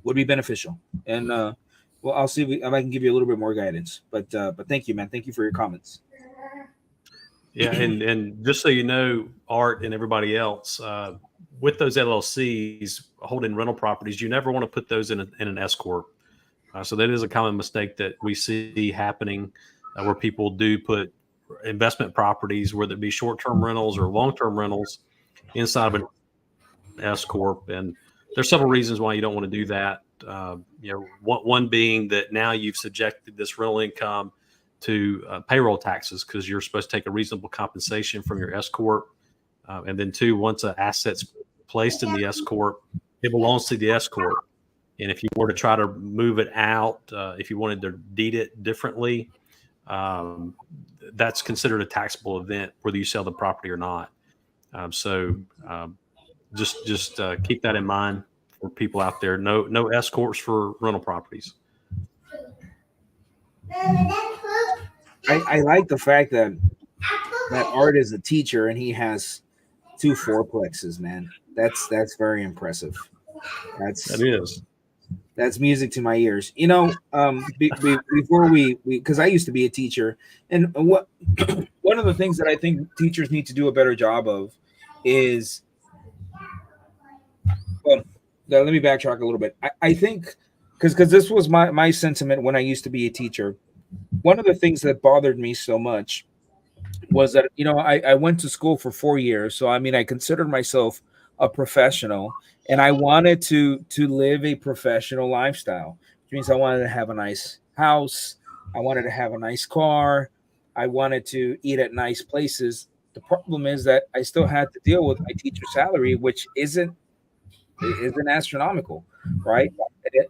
would be beneficial. And well, I'll see if I can give you a little bit more guidance. But thank you, man. Thank you for your comments. Yeah, and just so you know, Art and everybody else, with those LLCs holding rental properties, you never want to put those in an S corp. So that is a common mistake that we see happening, where people do put investment properties, whether it be short-term rentals or long-term rentals, inside of an S corp. And there's several reasons why you don't want to do that. One being that now you've subjected this rental income to payroll taxes because you're supposed to take a reasonable compensation from your S corp. And then 2, once an asset's placed in the S corp, it belongs to the S corp. And if you were to try to move it out, if you wanted to deed it differently, that's considered a taxable event, whether you sell the property or not. So just keep that in mind for people out there. No S corps for rental properties. I like the fact that Art is a teacher and he has 2 fourplexes, man. That's very impressive. That's music to my ears. Before we because I used to be a teacher, and what one of the things that I think teachers need to do a better job of is, well, let me backtrack a little bit. I think because this was my sentiment when I used to be a teacher. One of the things that bothered me so much was that I went to school for 4 years, so I mean I considered myself a professional, and I wanted to live a professional lifestyle, which means I wanted to have a nice house, I wanted to have a nice car, I wanted to eat at nice places. The problem is that I still had to deal with my teacher salary, which isn't astronomical, right?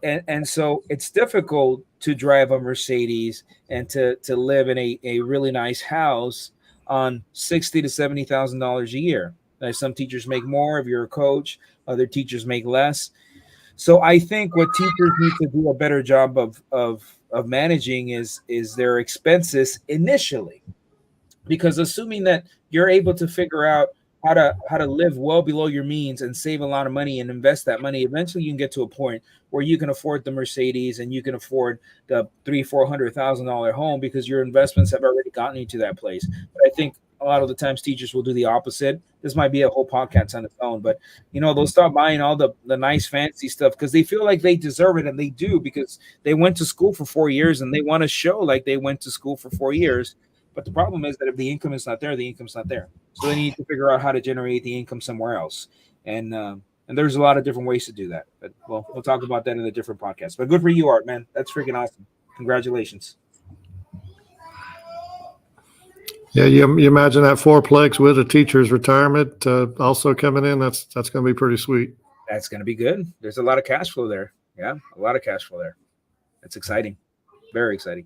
And so it's difficult to drive a Mercedes and to live in a really nice house on $60,000 to $70,000 a year. Now, some teachers make more if you're a coach, other teachers make less. So I think what teachers need to do a better job of managing is their expenses initially, because assuming that you're able to figure out how to live well below your means and save a lot of money and invest that money. Eventually, you can get to a point where you can afford the Mercedes and you can afford the $300,000-$400,000 home because your investments have already gotten you to that place. But I think a lot of the times teachers will do the opposite. This might be a whole podcast on its own, but they'll start buying all the nice fancy stuff because they feel like they deserve it, and they do because they went to school for 4 years and they want to show like they went to school for 4 years. But the problem is that if the income is not there, the income's not there. So they need to figure out how to generate the income somewhere else. And there's a lot of different ways to do that. But we'll talk about that in a different podcast. But good for you, Art, man. That's freaking awesome. Congratulations. Yeah, you imagine that fourplex with a teacher's retirement also coming in. That's going to be pretty sweet. That's going to be good. There's a lot of cash flow there. Yeah, a lot of cash flow there. It's exciting. Very exciting.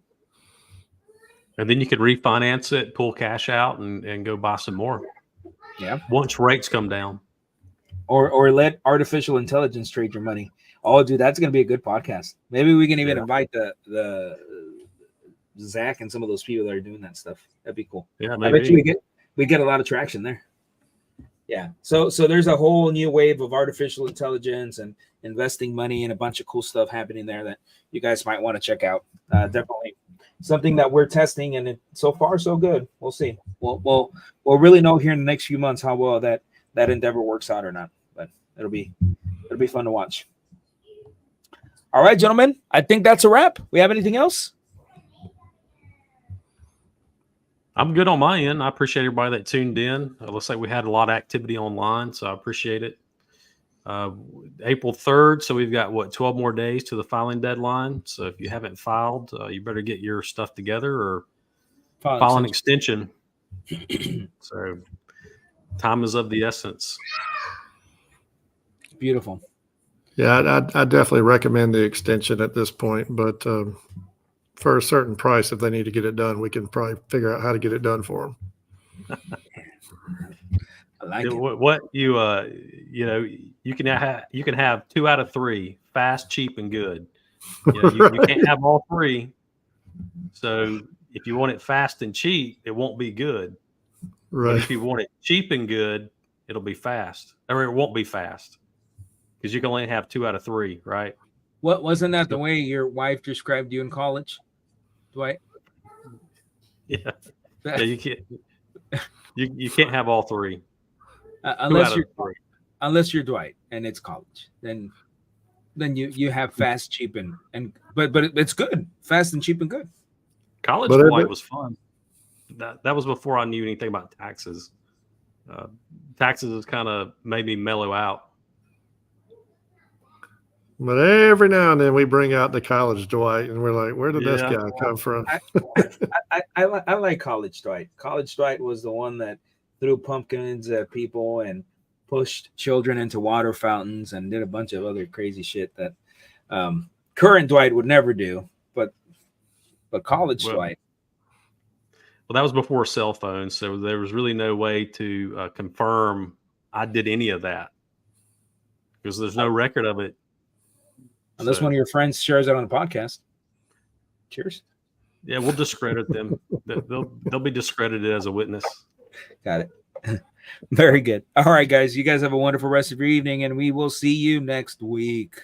And then you could refinance it, pull cash out, and go buy some more. Yeah. Once rates come down. Or let artificial intelligence trade your money. Oh, dude, that's going to be a good podcast. Maybe we can even invite the Zach and some of those people that are doing that stuff. That'd be cool. Yeah, maybe. I bet you we get a lot of traction there. Yeah. So there's a whole new wave of artificial intelligence and investing money and a bunch of cool stuff happening there that you guys might want to check out. Definitely something that we're testing, and so far so good. We'll see. We'll really know here in the next few months how well that endeavor works out or not. But it'll be fun to watch. All right, gentlemen. I think that's a wrap. We have anything else? I'm good on my end. I appreciate everybody that tuned in. It looks like we had a lot of activity online, so I appreciate it. April 3rd, so we've got 12 more days to the filing deadline. So if you haven't filed, you better get your stuff together or file an extension. So time is of the essence. Beautiful. Yeah, I definitely recommend the extension at this point, but for a certain price, if they need to get it done, we can probably figure out how to get it done for them. I like it. What you can have 2 out of 3: fast, cheap, and good. You can't have all 3. So if you want it fast and cheap, it won't be good. Right. But if you want it cheap and good, it'll be fast, or it won't be fast because you can only have 2 out of 3, right? What wasn't that the way your wife described you in college, Dwight? Yeah. You can't. You can't have all 3. Unless you're Dwight and it's college, then you have fast, cheap, and but it's good, fast and cheap and good. College Dwight was fun. That was before I knew anything about taxes. Taxes has kind of made me mellow out. But every now and then we bring out the college Dwight, and we're like, "Where did this guy come from?" I like college Dwight. College Dwight was the one that threw pumpkins at people and pushed children into water fountains and did a bunch of other crazy shit that current Dwight would never do. But college Dwight. Well, that was before cell phones, so there was really no way to confirm I did any of that because there's no record of it. Unless one of your friends shares it on the podcast. Cheers. Yeah, we'll discredit them. They'll be discredited as a witness. Got it. Very good. All right, guys. You guys have a wonderful rest of your evening, and we will see you next week.